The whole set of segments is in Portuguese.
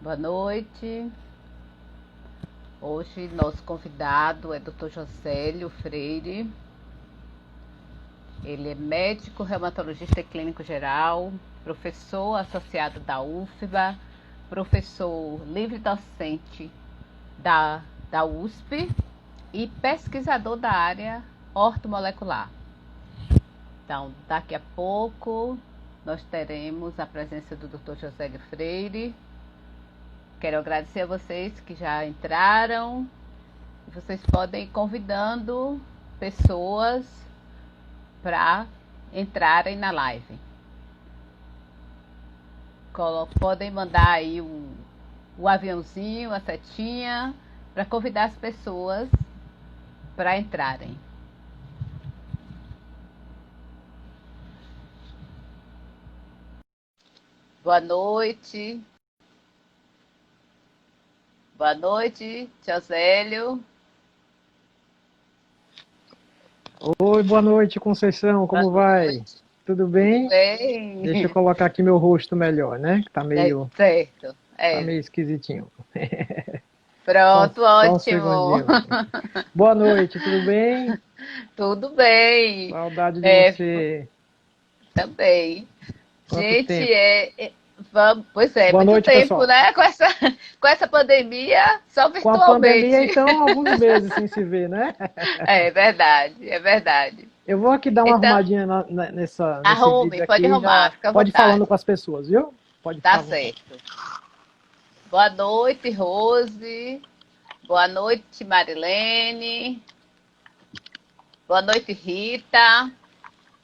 Boa noite. Hoje nosso convidado é Dr. Josélio Freire. Ele é médico, reumatologista e clínico geral, professor associado da UFBA, professor livre docente da USP e pesquisador da área ortomolecular. Então, daqui a pouco nós teremos a presença do Dr. Josélio Freire. Quero agradecer a vocês que já entraram. Vocês podem ir convidando pessoas para entrarem na live. Podem mandar aí o aviãozinho, a setinha, para convidar as pessoas para entrarem. Boa noite. Boa noite, Josélio. Oi, boa noite, Conceição, como vai? Tudo bem? Tudo bem? Deixa eu colocar aqui meu rosto melhor, né? Que tá meio, certo. tá meio esquisitinho. Pronto, só um ótimo. segundinho. Boa noite, tudo bem? Tudo bem. Saudade de você. Também. Quanto Gente, tempo? vamos, pois é, Boa muito noite, tempo, pessoal. né? Com essa pandemia, só Com a virtualmente. pandemia, então, alguns meses sem se ver, né? É verdade, é verdade. Eu vou aqui dar uma Então, arrumadinha nesse arrume, vídeo pode aqui, arrumar, já fica à pode ir falando vontade. com as pessoas, viu? Pode ficar Tá à vontade. certo. Boa noite, Rose. Boa noite, Marilene. Boa noite, Rita.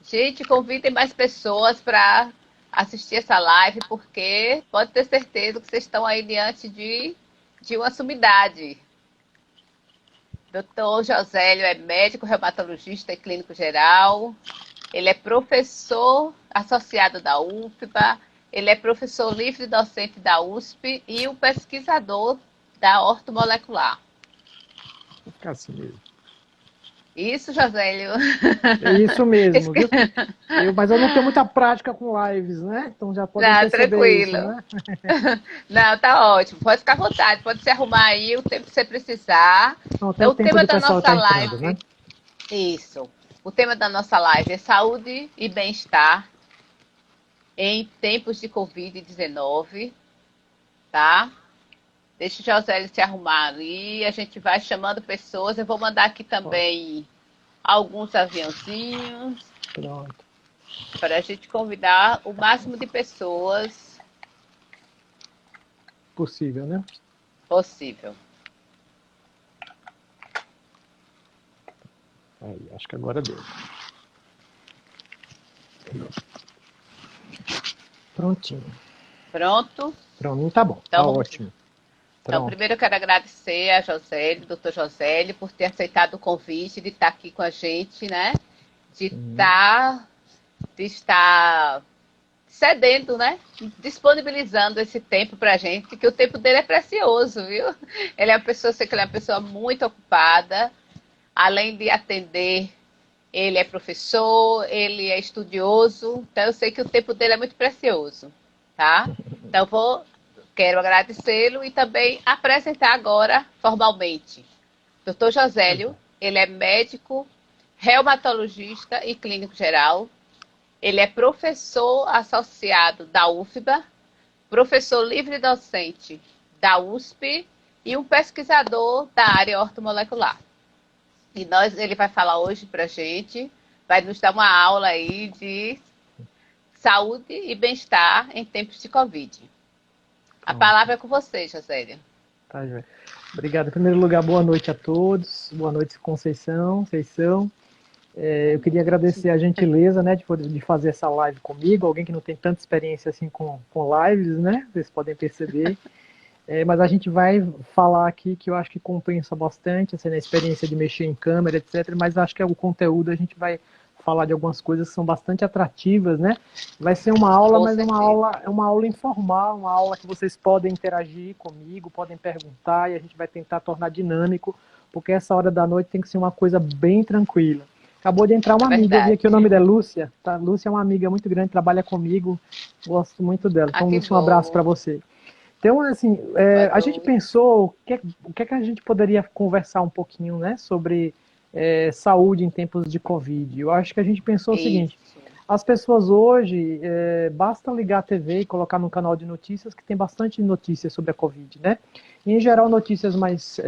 Gente, convidem mais pessoas para assistir essa live, porque pode ter certeza que vocês estão aí diante de uma sumidade. Dr. Josélio é médico, reumatologista e clínico geral. Ele é professor associado da UFBA. Ele é professor livre docente da USP e um pesquisador da ortomolecular. Vou ficar assim mesmo. Isso, Josélio. É isso mesmo, viu? Mas eu não tenho muita prática com lives, né? Então já podem Não, perceber isso, tranquilo. né? Não, tá ótimo. Pode ficar à vontade, pode se arrumar aí o tempo que você precisar. Não, tem Então, o o tempo tema do da pessoal nossa estar entrando, live, né? isso. O tema da nossa live é saúde e bem-estar em tempos de Covid-19, tá? Deixa o José se arrumar ali, a gente vai chamando pessoas. Eu vou mandar aqui também alguns aviãozinhos. Pronto. Para a gente convidar o máximo de pessoas Possível, né? possível. Aí, acho que agora deu. Prontinho. Pronto? Pra mim tá bom, Então, tá ótimo. então, Pronto. primeiro eu quero agradecer a Josélio, doutor Josélio, por ter aceitado o convite de estar aqui com a gente, né? De estar cedendo, né? Disponibilizando esse tempo pra gente, que o tempo dele é precioso, viu? Ele é uma pessoa, eu sei que ele é uma pessoa muito ocupada, além de atender, ele é professor, ele é estudioso, então eu sei que o tempo dele é muito precioso, tá? Então quero agradecê-lo e também apresentar agora formalmente. Dr. Josélio, ele é médico, reumatologista e clínico geral. Ele é professor associado da UFBA, professor livre docente da USP e um pesquisador da área ortomolecular. E ele vai falar hoje para a gente, vai nos dar uma aula aí de saúde e bem-estar em tempos de Covid. A palavra é com você, Josélia. Tá, Joia. Obrigado. Em primeiro lugar, boa noite a todos. Boa noite, Conceição. Eu queria agradecer a gentileza, né, de fazer essa live comigo. Alguém que não tem tanta experiência assim com lives, né? Vocês podem perceber. Mas a gente vai falar aqui que eu acho que compensa bastante, assim, a experiência de mexer em câmera, etc. Mas acho que o conteúdo a gente vai falar de algumas coisas que são bastante atrativas, né? Vai ser uma aula, mas uma aula informal, uma aula que vocês podem interagir comigo, podem perguntar e a gente vai tentar tornar dinâmico, porque essa hora da noite tem que ser uma coisa bem tranquila. Acabou de entrar uma amiga, eu vi aqui o nome dela, Lúcia. Tá? Lúcia é uma amiga muito grande, trabalha comigo, gosto muito dela. Então, Lúcia, um abraço para você. Então, assim, Boa a gente noite. pensou o que é que a gente poderia conversar um pouquinho, né, sobre saúde em tempos de Covid. Eu acho que a gente pensou o seguinte: Isso. as pessoas hoje, basta ligar a TV e colocar no canal de notícias que tem bastante notícias sobre a Covid, né? E, em geral, notícias mais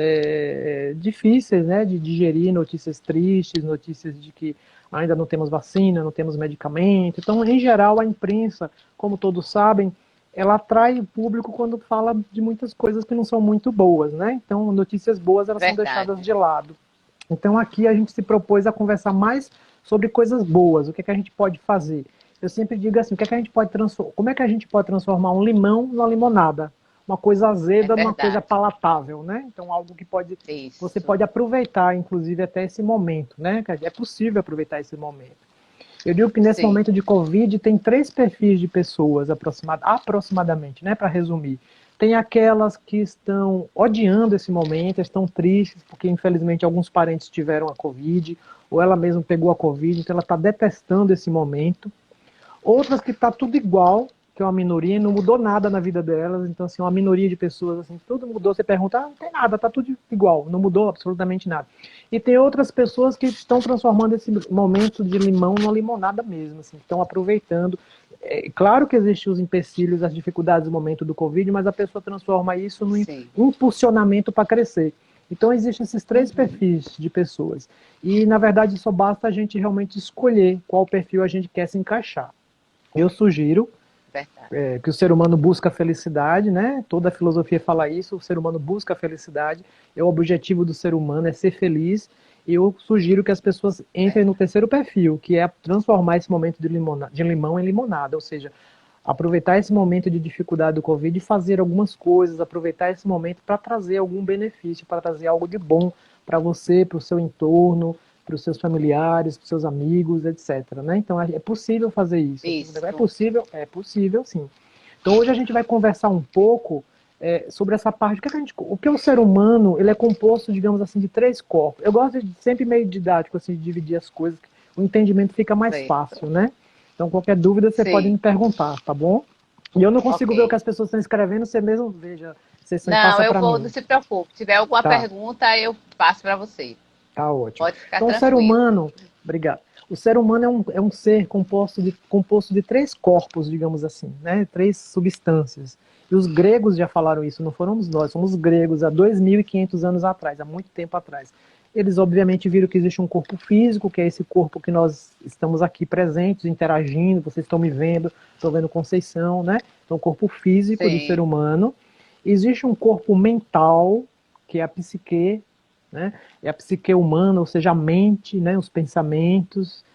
difíceis, né, de digerir, notícias tristes, notícias de que ainda não temos vacina, não temos medicamento. Então, em geral, a imprensa, como todos sabem, ela atrai o público quando fala de muitas coisas que não são muito boas, né? Então, notícias boas, elas são deixadas Verdade. de lado. Então, aqui a gente se propôs a conversar mais sobre coisas boas, o que é que a gente pode fazer. Eu sempre digo assim, o que é que a gente pode transformar, como é que a gente pode transformar um limão numa limonada, uma coisa É azeda numa coisa verdade. palatável, né? Então, algo que pode, você Isso. pode aproveitar, inclusive, até esse momento, né? É possível aproveitar esse momento. Eu digo que nesse Sim. momento de Covid tem três perfis de pessoas aproximadamente, né, para resumir. Tem aquelas que estão odiando esse momento, estão tristes porque infelizmente alguns parentes tiveram a Covid, ou ela mesma pegou a Covid, então ela está detestando esse momento. Outras que está tudo igual, que é uma minoria, não mudou nada na vida delas. Então, assim, uma minoria de pessoas, assim, tudo mudou. Você pergunta, não tem nada, está tudo igual, não mudou absolutamente nada. E tem outras pessoas que estão transformando esse momento de limão numa limonada mesmo, assim, estão aproveitando. Claro que existem os empecilhos, as dificuldades do momento do Covid, mas a pessoa transforma isso num Sim. impulsionamento para crescer. Então, existem esses três Uhum. perfis de pessoas. E, na verdade, só basta a gente realmente escolher qual perfil a gente quer se encaixar. Eu sugiro Verdade. que o ser humano busca a felicidade, né? Toda a filosofia fala isso, o ser humano busca a felicidade, é o objetivo do ser humano, é ser feliz. E eu sugiro que as pessoas entrem no Verdade. terceiro perfil, que é transformar esse momento de limão em limonada, ou seja, aproveitar esse momento de dificuldade do Covid e fazer algumas coisas, aproveitar esse momento para trazer algum benefício, para trazer algo de bom para você, para o seu entorno, para os seus familiares, para os seus amigos, etc. Né? Então é possível fazer isso. Isso. É possível sim. Então hoje a gente vai conversar um pouco sobre essa parte. O que é o ser humano? Ele é composto, digamos assim, de três corpos. Eu gosto de sempre meio didático assim, de dividir as coisas. O entendimento fica mais fácil, Certo. né? Então qualquer dúvida você pode me Sim. perguntar, tá bom? E eu não consigo ver o que Ok. as pessoas estão escrevendo, você mesmo veja, você Não, passa eu para vou, não mim. se preocupe. Se tiver alguma Tá, pergunta, eu passo para você. tá ótimo. Pode ficar Então o ser tranquilo. humano, obrigado. O ser humano é um ser composto de três corpos, digamos assim, né? Três substâncias. E os gregos já falaram isso, não foram nós, somos os gregos há 2.500 anos atrás, há muito tempo atrás. Eles obviamente viram que existe um corpo físico, que é esse corpo que nós estamos aqui presentes, interagindo, vocês estão me vendo, estão vendo Conceição, né? Então, o corpo físico do ser Sim. humano. Existe um corpo mental, que é a psique, né? É a psique humana, ou seja, a mente, né? Os pensamentos.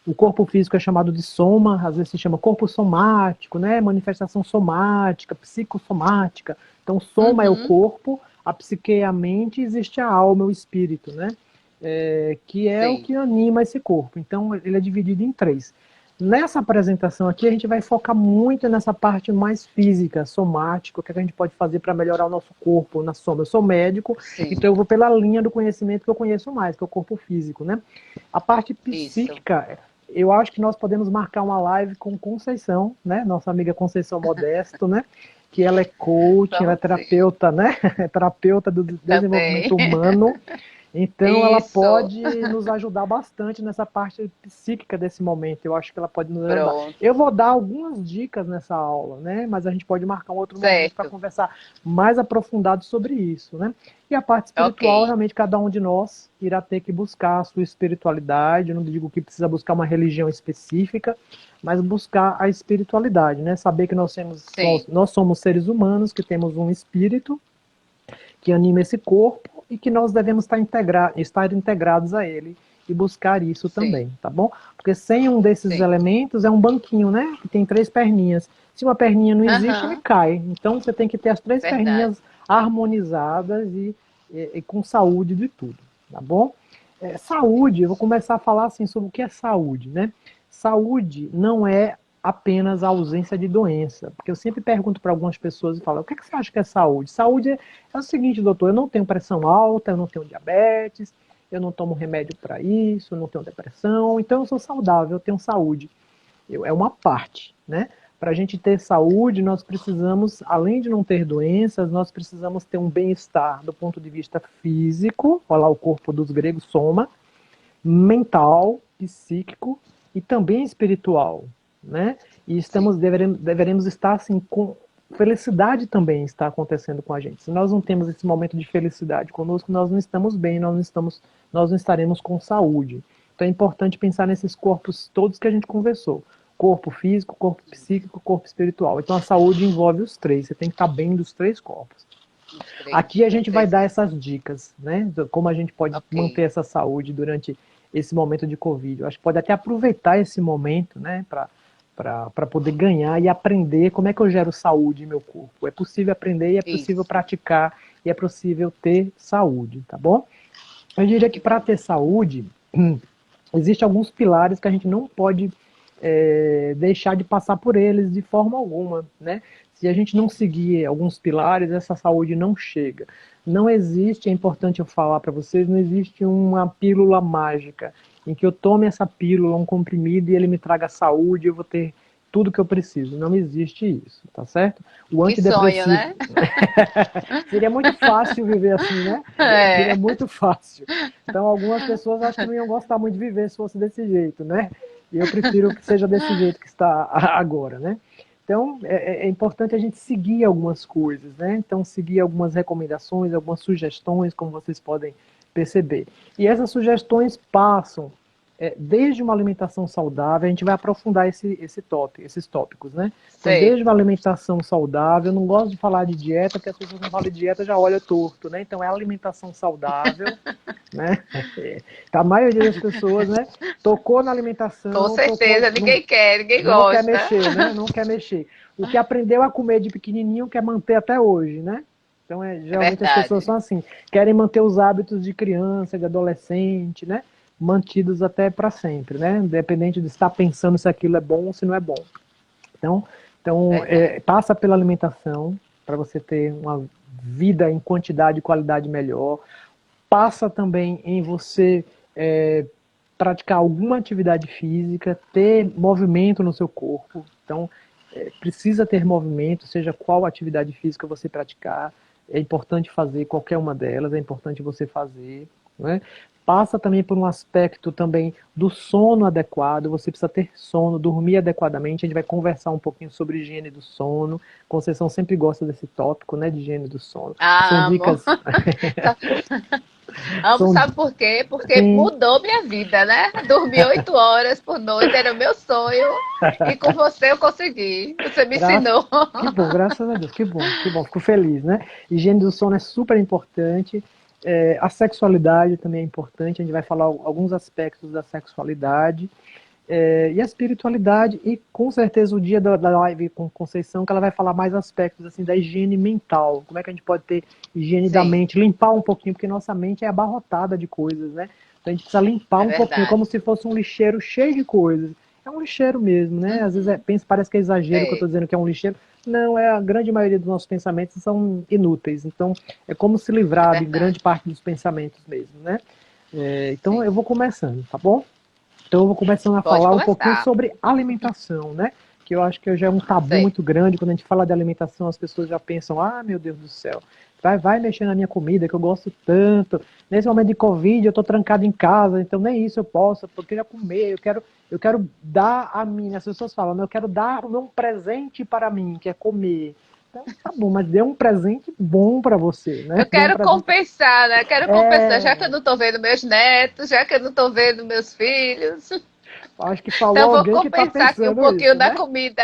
O corpo físico é chamado de soma, às vezes se chama corpo somático, né? Manifestação somática, psicossomática. Então, soma é o Uhum. corpo, a psique é a mente, existe a alma, o espírito, né? Que é o Sim. que anima esse corpo. Então, ele é dividido em três. Nessa apresentação aqui, a gente vai focar muito nessa parte mais física, somática, o que a gente pode fazer para melhorar o nosso corpo na soma. Eu sou médico, então Sim. eu vou pela linha do conhecimento que eu conheço mais, que é o corpo físico, né? A parte Isso. psíquica, eu acho que nós podemos marcar uma live com Conceição, né? Nossa amiga Conceição Modesto, né? Que ela é coach, ela é Vamos sim. terapeuta, né? É terapeuta do Também. desenvolvimento humano. Então, ela Isso. pode nos ajudar bastante nessa parte psíquica desse momento. Eu acho que ela pode nos ajudar. Eu Pronto. vou dar algumas dicas nessa aula, né? Mas a gente pode marcar um outro momento para Certo. conversar mais aprofundado sobre isso, né? E a parte Ok. espiritual, realmente, cada um de nós irá ter que buscar a sua espiritualidade. Eu não digo que precisa buscar uma religião específica, mas buscar a espiritualidade, né? Saber que Sim. nós somos seres humanos, que temos um espírito que anima esse corpo e que nós devemos estar integrados a ele e buscar isso Sim. também, tá bom? Porque sem um desses Sim. elementos é um banquinho, né? Que tem três perninhas. Se uma perninha não existe, ele Aham. cai. Então você tem que ter as três Verdade. perninhas harmonizadas e com saúde de tudo, tá bom? Saúde, eu vou começar a falar assim sobre o que é saúde, né? Saúde não é apenas a ausência de doença, porque eu sempre pergunto para algumas pessoas e falo, o que, é que você acha que é saúde? Saúde é o seguinte, doutor, eu não tenho pressão alta, eu não tenho diabetes, eu não tomo remédio para isso, eu não tenho depressão, então eu sou saudável, eu tenho saúde. É uma parte, né? Para a gente ter saúde, nós precisamos, além de não ter doenças, nós precisamos ter um bem-estar do ponto de vista físico, olha lá o corpo dos gregos, soma, mental, psíquico e também espiritual, né? E deveremos estar assim com felicidade também está acontecendo com a gente. Se nós não temos esse momento de felicidade conosco, nós não estamos bem, nós não estaremos com saúde. Então é importante pensar nesses corpos todos que a gente conversou. Corpo físico, corpo psíquico, corpo espiritual. Então a saúde envolve os três, você tem que estar bem dos três corpos. Aqui a gente vai dar essas dicas, né? Como a gente pode manter essa saúde durante esse momento de Covid. Eu acho que pode até aproveitar esse momento, né? Para poder ganhar e aprender como é que eu gero saúde em meu corpo. É possível aprender e é possível praticar e é possível ter saúde, tá bom? Eu diria que para ter saúde, existem alguns pilares que a gente não pode deixar de passar por eles de forma alguma, né? Se a gente não seguir alguns pilares, essa saúde não chega. Não existe, é importante eu falar para vocês, não existe uma pílula mágica em que eu tome essa pílula, um comprimido, e ele me traga saúde, eu vou ter tudo que eu preciso. Não existe isso, tá certo? O antidepressivo... sonho, né? Seria muito fácil viver assim, né? Seria muito fácil. Então, algumas pessoas acho que não iam gostar muito de viver se fosse desse jeito, né? E eu prefiro que seja desse jeito que está agora, né? Então, é importante a gente seguir algumas coisas, né? Então, seguir algumas recomendações, algumas sugestões, como vocês podem perceber. E essas sugestões passam desde uma alimentação saudável, a gente vai aprofundar esses tópicos, né? Então, desde uma alimentação saudável, eu não gosto de falar de dieta, porque as pessoas não falam de dieta já olham torto, né? Então, é alimentação saudável, né? A maioria das pessoas, né? Tocou na alimentação... Com certeza, ninguém gosta. Não quer mexer, né? Não quer mexer. O que aprendeu a comer de pequenininho quer manter até hoje, né? Então, geralmente as pessoas são assim, querem manter os hábitos de criança, de adolescente, né? Mantidos até para sempre, né? Independente de estar pensando se aquilo é bom ou se não é bom. Então passa pela alimentação para você ter uma vida em quantidade e qualidade melhor. Passa também em você praticar alguma atividade física, ter movimento no seu corpo. Então, precisa ter movimento, seja qual atividade física você praticar. É importante fazer qualquer uma delas, é importante você fazer, né? Passa também por um aspecto também do sono adequado, você precisa ter sono, dormir adequadamente, a gente vai conversar um pouquinho sobre higiene do sono. Conceição sempre gosta desse tópico, né, de higiene do sono. São dicas... Amo, sabe por quê? Porque mudou minha vida, né? Dormir 8 horas por noite era o meu sonho e com você eu consegui. Você me ensinou. Que bom, graças a Deus, que bom, fico feliz, né? Higiene do sono é super importante. A sexualidade também é importante, a gente vai falar alguns aspectos da sexualidade. E a espiritualidade, e com certeza o dia da live com Conceição, que ela vai falar mais aspectos assim da higiene mental, como é que a gente pode ter higiene da mente, limpar um pouquinho, porque nossa mente é abarrotada de coisas, né? Então a gente precisa limpar um pouquinho, como se fosse um lixeiro cheio de coisas. É um lixeiro mesmo, né? Às vezes parece que é exagero que eu estou dizendo que é um lixeiro. Não, a grande maioria dos nossos pensamentos são inúteis, então é como se livrar de grande parte dos pensamentos mesmo, né? Então eu vou começando, tá bom? Então eu vou começando a falar um pouquinho sobre alimentação, né? Que eu acho que já é um tabu muito grande. Quando a gente fala de alimentação, as pessoas já pensam, ah, meu Deus do céu, vai mexer na minha comida, que eu gosto tanto. Nesse momento de Covid, eu estou trancado em casa, então nem isso eu posso, porque eu queria comer, eu quero dar a mim. As pessoas falam, eu quero dar o meu presente para mim, que é comer. Então, tá bom, mas dê um presente bom para você, né? Eu quero compensar, né? Quero compensar, já que eu não tô vendo meus netos, já que eu não tô vendo meus filhos. Acho que falou então, alguém que tá pensando compensar aqui um pouquinho isso, da né? comida.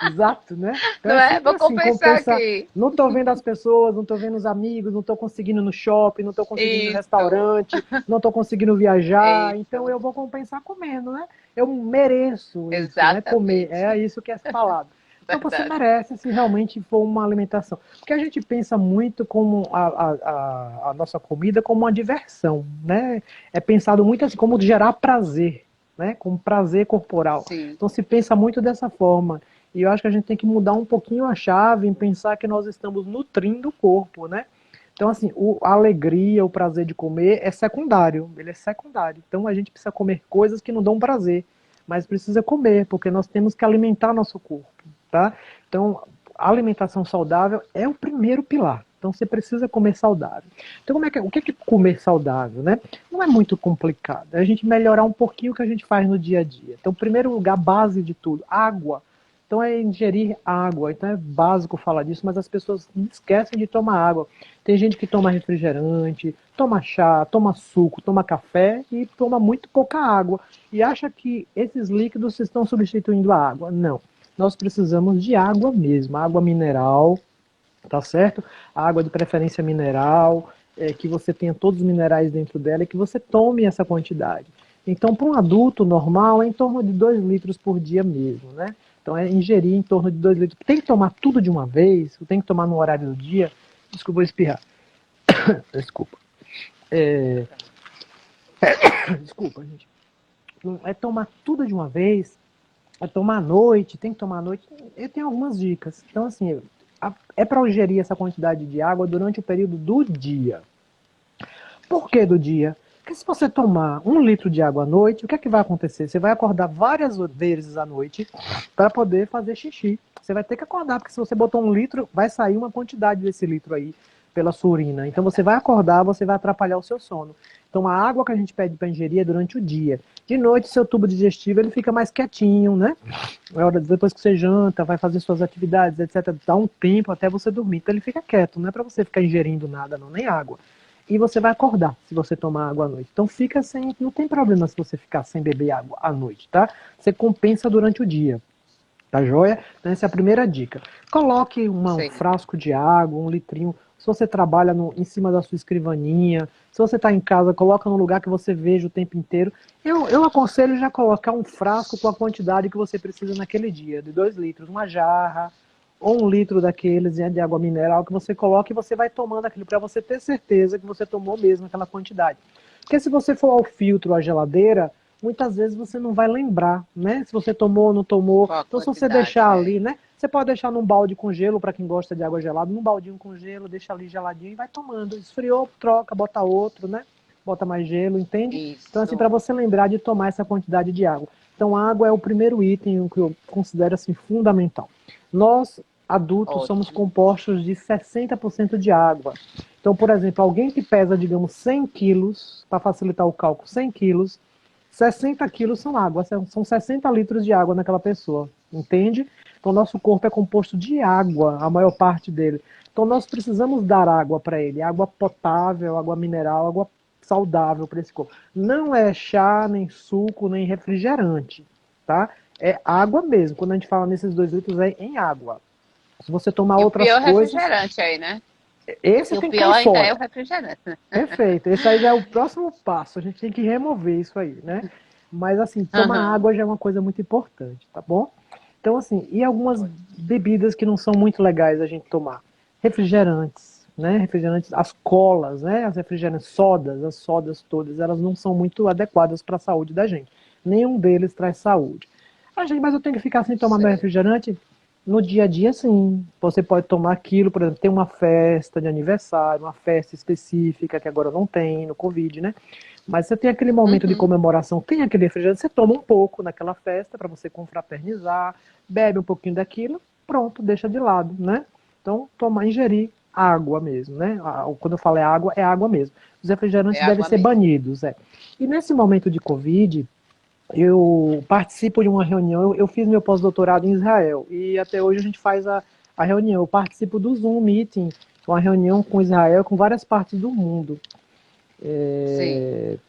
Exato, né? Então, Não é? Vou compensar aqui. Não tô vendo as pessoas, não tô vendo os amigos, não tô conseguindo ir no shopping, não tô conseguindo ir no restaurante, não tô conseguindo viajar, então eu vou compensar comendo, né? Eu mereço isso, né? Comer, é isso que é falado. Então você merece se realmente for uma alimentação. Porque a gente pensa muito como a nossa comida como uma diversão, né? É pensado muito assim, como gerar prazer, né? Como prazer corporal. Sim. Então se pensa muito dessa forma. E eu acho que a gente tem que mudar um pouquinho a chave em pensar que nós estamos nutrindo o corpo, né? Então, assim, a alegria, o prazer de comer é secundário, ele é secundário. Então a gente precisa comer coisas que não dão prazer. mas precisa comer, porque nós temos que alimentar nosso corpo, tá? Então, a alimentação saudável é o primeiro pilar. Então, você precisa comer saudável. Então, o que é comer saudável, né? Não é muito complicado. É a gente melhorar um pouquinho o que a gente faz no dia a dia. Então, primeiro lugar, base de tudo, água. Então, é ingerir água. Então, é básico falar disso, mas as pessoas esquecem de tomar água. Tem gente que toma refrigerante, toma chá, toma suco, toma café e toma muito pouca água. E acha que esses líquidos estão substituindo a água. Não. Nós precisamos de água mesmo, água mineral, tá certo? A água de preferência mineral, que você tenha todos os minerais dentro dela e que você tome essa quantidade. Então, para um adulto normal, é em torno de 2 litros por dia mesmo, né? Então, é ingerir em torno de 2 litros. Tem que tomar tudo de uma vez, tem que tomar no horário do dia. Desculpa, vou espirrar. Desculpa. Desculpa, gente. É tomar tudo de uma vez, é tomar à noite, tem que tomar à noite. Eu tenho algumas dicas. Então, assim, é para ingerir essa quantidade de água durante o período do dia. Por que do dia? Porque se você tomar 1 litro de água à noite, o que é que vai acontecer? Você vai acordar várias vezes à noite para poder fazer xixi. Você vai ter que acordar, porque se você botou 1 litro, vai sair uma quantidade desse litro aí pela sua urina. Então você vai acordar, você vai atrapalhar o seu sono. Então a água que a gente pede para ingerir é durante o dia. De noite, seu tubo digestivo ele fica mais quietinho, né? Depois que você janta, vai fazer suas atividades, etc. Dá um tempo até você dormir. Então ele fica quieto, não é para você ficar ingerindo nada, não, nem água. E você vai acordar se você tomar água à noite. Então fica sem, não tem problema se você ficar sem beber água à noite, tá? Você compensa durante o dia. Tá joia? Então essa é a primeira dica. Coloque um frasco de água, 1 litrinho. Se você trabalha em cima da sua escrivaninha, se você está em casa, coloca num lugar que você veja o tempo inteiro. Eu aconselho já colocar um frasco com a quantidade que você precisa naquele dia, de 2 litros, uma jarra, ou 1 litro daqueles de água mineral que você coloca e você vai tomando aquilo para você ter certeza que você tomou mesmo aquela quantidade. Porque se você for ao filtro, à geladeira, muitas vezes você não vai lembrar, né? Se você tomou ou não tomou. Então, se você deixar ali, né? Você pode deixar num balde com gelo, para quem gosta de água gelada, num baldinho com gelo, deixa ali geladinho e vai tomando. Esfriou, troca, bota outro, né? Bota mais gelo, entende? Isso. Então, assim, para você lembrar de tomar essa quantidade de água. Então, a água é o primeiro item que eu considero, assim, fundamental. Nós, adultos, somos compostos de 60% de água. Então, por exemplo, alguém que pesa, digamos, 100 quilos, para facilitar o cálculo, 100 quilos, 60 quilos são água, são 60 litros de água naquela pessoa, entende? Então, nosso corpo é composto de água, a maior parte dele. Então, nós precisamos dar água para ele, água potável, água mineral, água saudável para esse corpo. Não é chá, nem suco, nem refrigerante, tá? É água mesmo. Quando a gente fala nesses 2 litros, é em água. Se você tomar outras coisas... o pior refrigerante aí, né? Esse e tem o pior que ainda é o refrigerante. Perfeito. Esse aí já é o próximo passo. A gente tem que remover isso aí, né? Mas, assim, tomar água já é uma coisa muito importante, tá bom? Então, assim, e algumas bebidas que não são muito legais a gente tomar? Refrigerantes, né? Refrigerantes, as colas, né? As refrigerantes, sodas, as sodas todas, elas não são muito adequadas para a saúde da gente. Nenhum deles traz saúde. Mas eu tenho que ficar sem tomar meu refrigerante? No dia a dia, sim. Você pode tomar aquilo, por exemplo, tem uma festa de aniversário, uma festa específica, que agora não tem, no Covid, né? Mas você tem aquele momento de comemoração, tem aquele refrigerante, você toma um pouco naquela festa para você confraternizar, bebe um pouquinho daquilo, pronto, deixa de lado, né? Então, ingerir água mesmo, né? Quando eu falo é água mesmo. Os refrigerantes devem ser banidos, E nesse momento de Covid, eu participo de uma reunião, eu fiz meu pós-doutorado em Israel, e até hoje a gente faz a reunião, eu participo do Zoom Meeting, uma reunião com Israel, com várias partes do mundo. E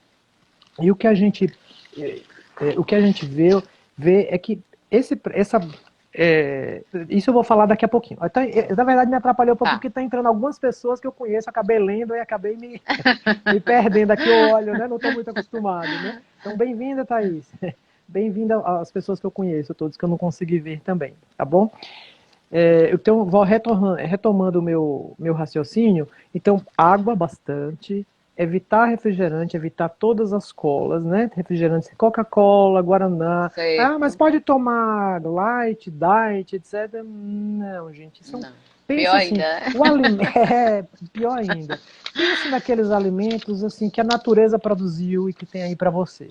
o que a gente vê é que isso eu vou falar daqui a pouquinho. Então, na verdade, me atrapalhou um pouco porque está entrando algumas pessoas que eu conheço, acabei lendo e acabei me perdendo aqui o olho, né? Não estou muito acostumado, né? Então, bem-vinda, Thaís. Bem-vinda às pessoas que eu conheço, todos que eu não consegui ver também, tá bom? Então, vou retomando o meu raciocínio. Então, água bastante, evitar refrigerante, evitar todas as colas, né? Refrigerantes, Coca-Cola, Guaraná. Mas pode tomar light, diet, etc. Não, gente, isso pior assim, ainda. Pior ainda. Pense naqueles alimentos assim que a natureza produziu e que tem aí para você.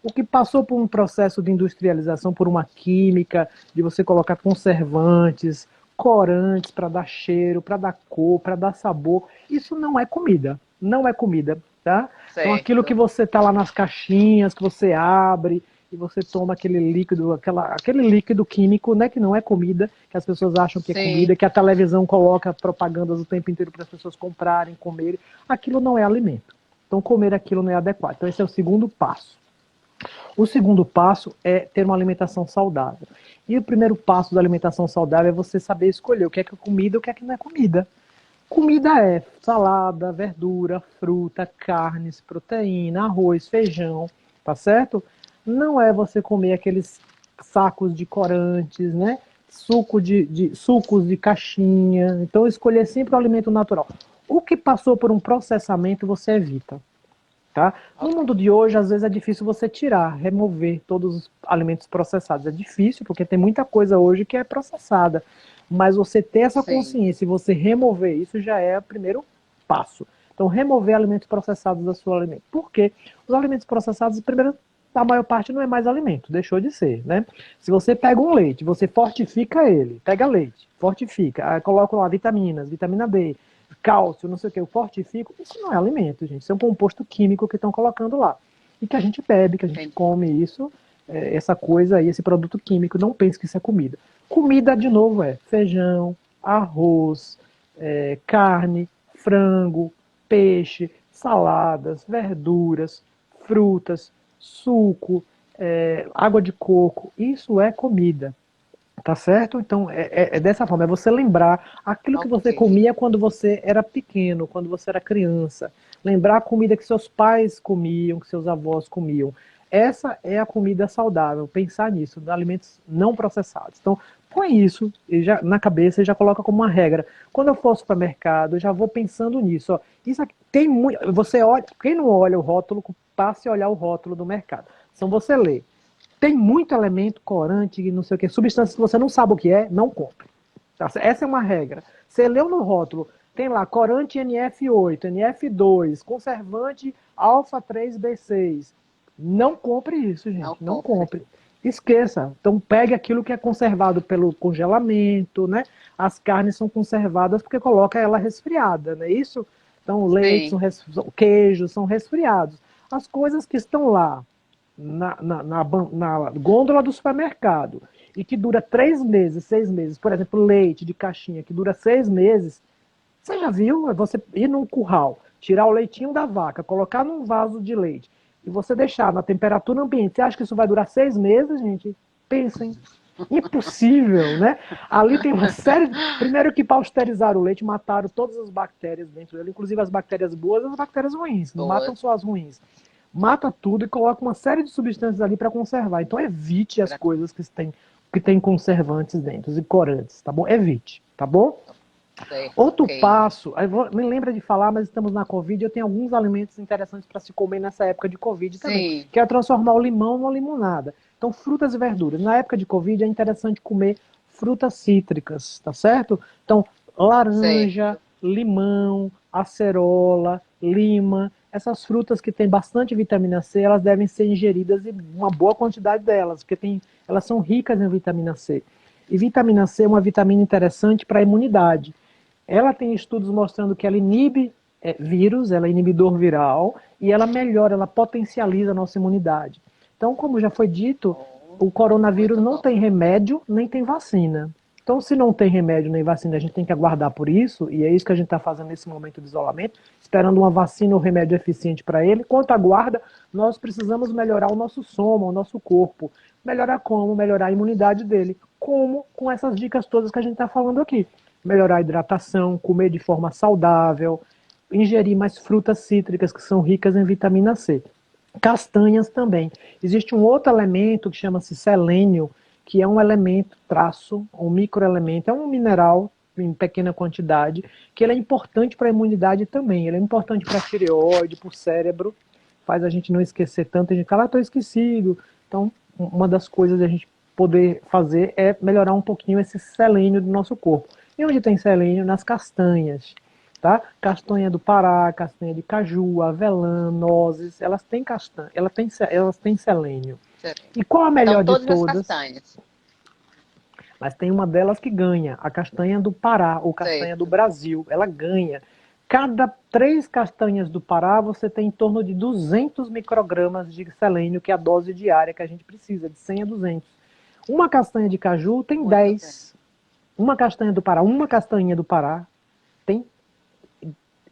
O que passou por um processo de industrialização, por uma química, de você colocar conservantes, corantes para dar cheiro, para dar cor, para dar sabor, isso não é comida. Não é comida, tá? Então aquilo que Certo. você tá lá nas caixinhas, que você abre e você toma aquele líquido, aquele líquido químico, né, que não é comida, que as pessoas acham que é Sim. comida, que a televisão coloca propagandas o tempo inteiro para as pessoas comprarem, comerem, aquilo não é alimento. Então comer aquilo não é adequado. Então esse é o segundo passo. O segundo passo é ter uma alimentação saudável. E o primeiro passo da alimentação saudável é você saber escolher o que é comida e o que é que não é comida. Comida é salada, verdura, fruta, carnes, proteína, arroz, feijão, tá certo? Não é você comer aqueles sacos de corantes, né? Sucos de caixinha. Então, escolher sempre o alimento natural. O que passou por um processamento, você evita. Tá? No Ok. mundo de hoje, às vezes é difícil você tirar, remover todos os alimentos processados. É difícil, porque tem muita coisa hoje que é processada. Mas você ter essa Sim. consciência e você remover isso já é o primeiro passo. Então, remover alimentos processados da sua alimento. Por quê? Os alimentos processados, primeiro, a maior parte não é mais alimento, deixou de ser, né? Se você pega um leite, você fortifica ele, pega leite, fortifica, coloca lá vitaminas, vitamina D, cálcio, não sei o que, eu fortifico, isso não é alimento, gente. Isso é um composto químico que estão colocando lá. E que a gente bebe, que a gente Entendi. come isso, essa coisa aí, esse produto químico, não pense que isso é comida. Comida, de novo, é feijão, arroz, carne, frango, peixe, saladas, verduras, frutas, suco, água de coco. Isso é comida. Tá certo? Então, é dessa forma, é você lembrar aquilo que Ok. você comia quando você era pequeno, quando você era criança. Lembrar a comida que seus pais comiam, que seus avós comiam. Essa é a comida saudável, pensar nisso, alimentos não processados. Então, põe isso na cabeça e já coloca como uma regra. Quando eu for ao supermercado, eu já vou pensando nisso. Ó. Isso aqui tem muito. Você olha, quem não olha o rótulo, passe a olhar o rótulo do mercado. Então você lê. Tem muito elemento, corante, não sei o que, substâncias que você não sabe o que é, não compre. Tá? Essa é uma regra. Você leu no rótulo, tem lá corante NF8, NF2, conservante alfa 3B6. Não compre isso, Não gente. Não compre. compre. Esqueça. Então pegue aquilo que é conservado pelo congelamento, né? As carnes são conservadas porque coloca ela resfriada, não é isso? Então, o leite, Sim. queijos são resfriados. As coisas que estão lá na gôndola do supermercado e que dura 3 meses, 6 meses, por exemplo, leite de caixinha que dura 6 meses, você já viu? É você ir num curral, tirar o leitinho da vaca, colocar num vaso de leite e você deixar na temperatura ambiente. Você acha que isso vai durar 6 meses, gente? Pensem. Impossível, né? Ali tem uma série. Primeiro que pasteurizar o leite, mataram todas as bactérias dentro dele, inclusive as bactérias boas e as bactérias ruins. Não Boa. matam só as ruins. Mata tudo e coloca uma série de substâncias ali para conservar. Então evite as coisas que tem conservantes dentro e corantes, tá bom? Evite, tá bom? Certo, Outro ok. passo, me lembra de falar, mas estamos na Covid, eu tenho alguns alimentos interessantes para se comer nessa época de Covid também, Sim. que é transformar o limão numa limonada. Então, frutas e verduras. Na época de Covid é interessante comer frutas cítricas, tá certo? Então, laranja, Certo. limão, acerola, lima, essas frutas que têm bastante vitamina C, elas devem ser ingeridas e uma boa quantidade delas, porque elas são ricas em vitamina C. E vitamina C é uma vitamina interessante para a imunidade. Ela tem estudos mostrando que ela inibe vírus, ela é inibidor viral e ela melhora, ela potencializa a nossa imunidade. Então, como já foi dito, Oh, o coronavírus muito não bom. tem remédio nem tem vacina. Então, se não tem remédio nem vacina, a gente tem que aguardar por isso, e é isso que a gente está fazendo nesse momento de isolamento, esperando uma vacina ou remédio eficiente para ele. Enquanto aguarda, nós precisamos melhorar o nosso soma, o nosso corpo. Melhorar como? Melhorar a imunidade dele. Como? Com essas dicas todas que a gente está falando aqui. Melhorar a hidratação, comer de forma saudável, ingerir mais frutas cítricas que são ricas em vitamina C. Castanhas também. Existe um outro elemento que chama-se selênio, que é um elemento traço, um microelemento, é um mineral em pequena quantidade, que ele é importante para a imunidade também. Ele é importante para a tireoide, para o cérebro, faz a gente não esquecer tanto, a gente fala, estou esquecido. Então, uma das coisas a gente poder fazer é melhorar um pouquinho esse selênio do nosso corpo. E onde tem selênio? Nas castanhas. tá? Castanha do Pará, castanha de caju, avelã, nozes, elas têm castanha, elas têm selênio. E qual a Então, melhor de todas as todas? castanhas. Mas tem uma delas que ganha, a castanha do Pará, ou castanha do Certo. Brasil, ela ganha. Cada 3 castanhas do Pará, você tem em torno de 200 microgramas de selênio, que é a dose diária que a gente precisa, de 100 a 200. Uma castanha de caju tem Muito bem. 10. Uma castanha do Pará tem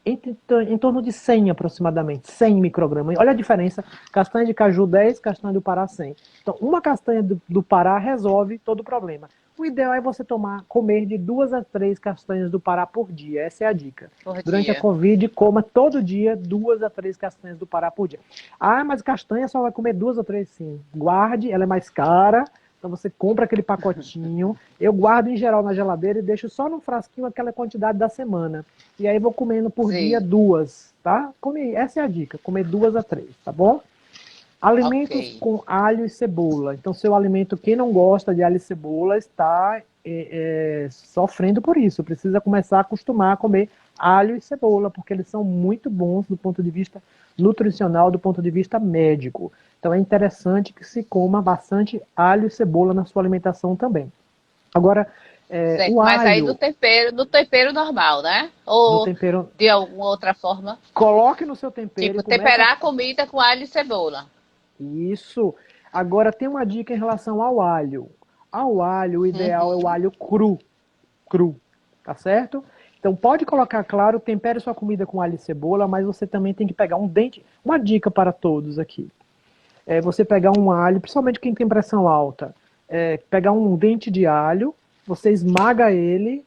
em torno de 100 aproximadamente, 100 microgramas. Olha a diferença, castanha de caju 10, castanha do Pará 100. Então, uma castanha do Pará resolve todo o problema. O ideal é você comer de 2 a 3 castanhas do Pará por dia, essa é a dica. Por Durante a dia. Covid, coma todo dia 2 a 3 castanhas do Pará por dia. Ah, mas castanha só vai comer 2 ou 3 sim. Guarde, ela é mais cara, então você compra aquele pacotinho. Eu guardo em geral na geladeira e deixo só no frasquinho aquela quantidade da semana. E aí vou comendo por dia Sim. 2, tá? Essa é a dica, comer 2 a 3, tá bom? Alimentos Ok. com alho e cebola. Então, seu alimento, quem não gosta de alho e cebola, está sofrendo por isso. Precisa começar a acostumar a comer alho e cebola, porque eles são muito bons do ponto de vista nutricional, do ponto de vista médico. Então, é interessante que se coma bastante alho e cebola na sua alimentação também. Agora, Certo. o Mas aí alho no tempero normal, né? no Ou tempero, de alguma outra forma. coloque no seu tempero e Tipo, comece. temperar a comida com alho e cebola. Isso. Agora tem uma dica em relação ao alho. Ao alho, o ideal é o Uhum. alho cru. Cru. Tá certo? Então pode colocar, claro, tempere sua comida com alho e cebola, mas você também tem que pegar um dente. Uma dica para todos aqui. É você pegar um alho, principalmente quem tem pressão alta, pegar um dente de alho, você esmaga ele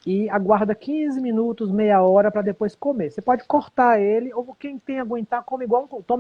e aguarda 15 minutos, meia hora para depois comer. Você pode cortar ele, ou quem tem aguentar, toma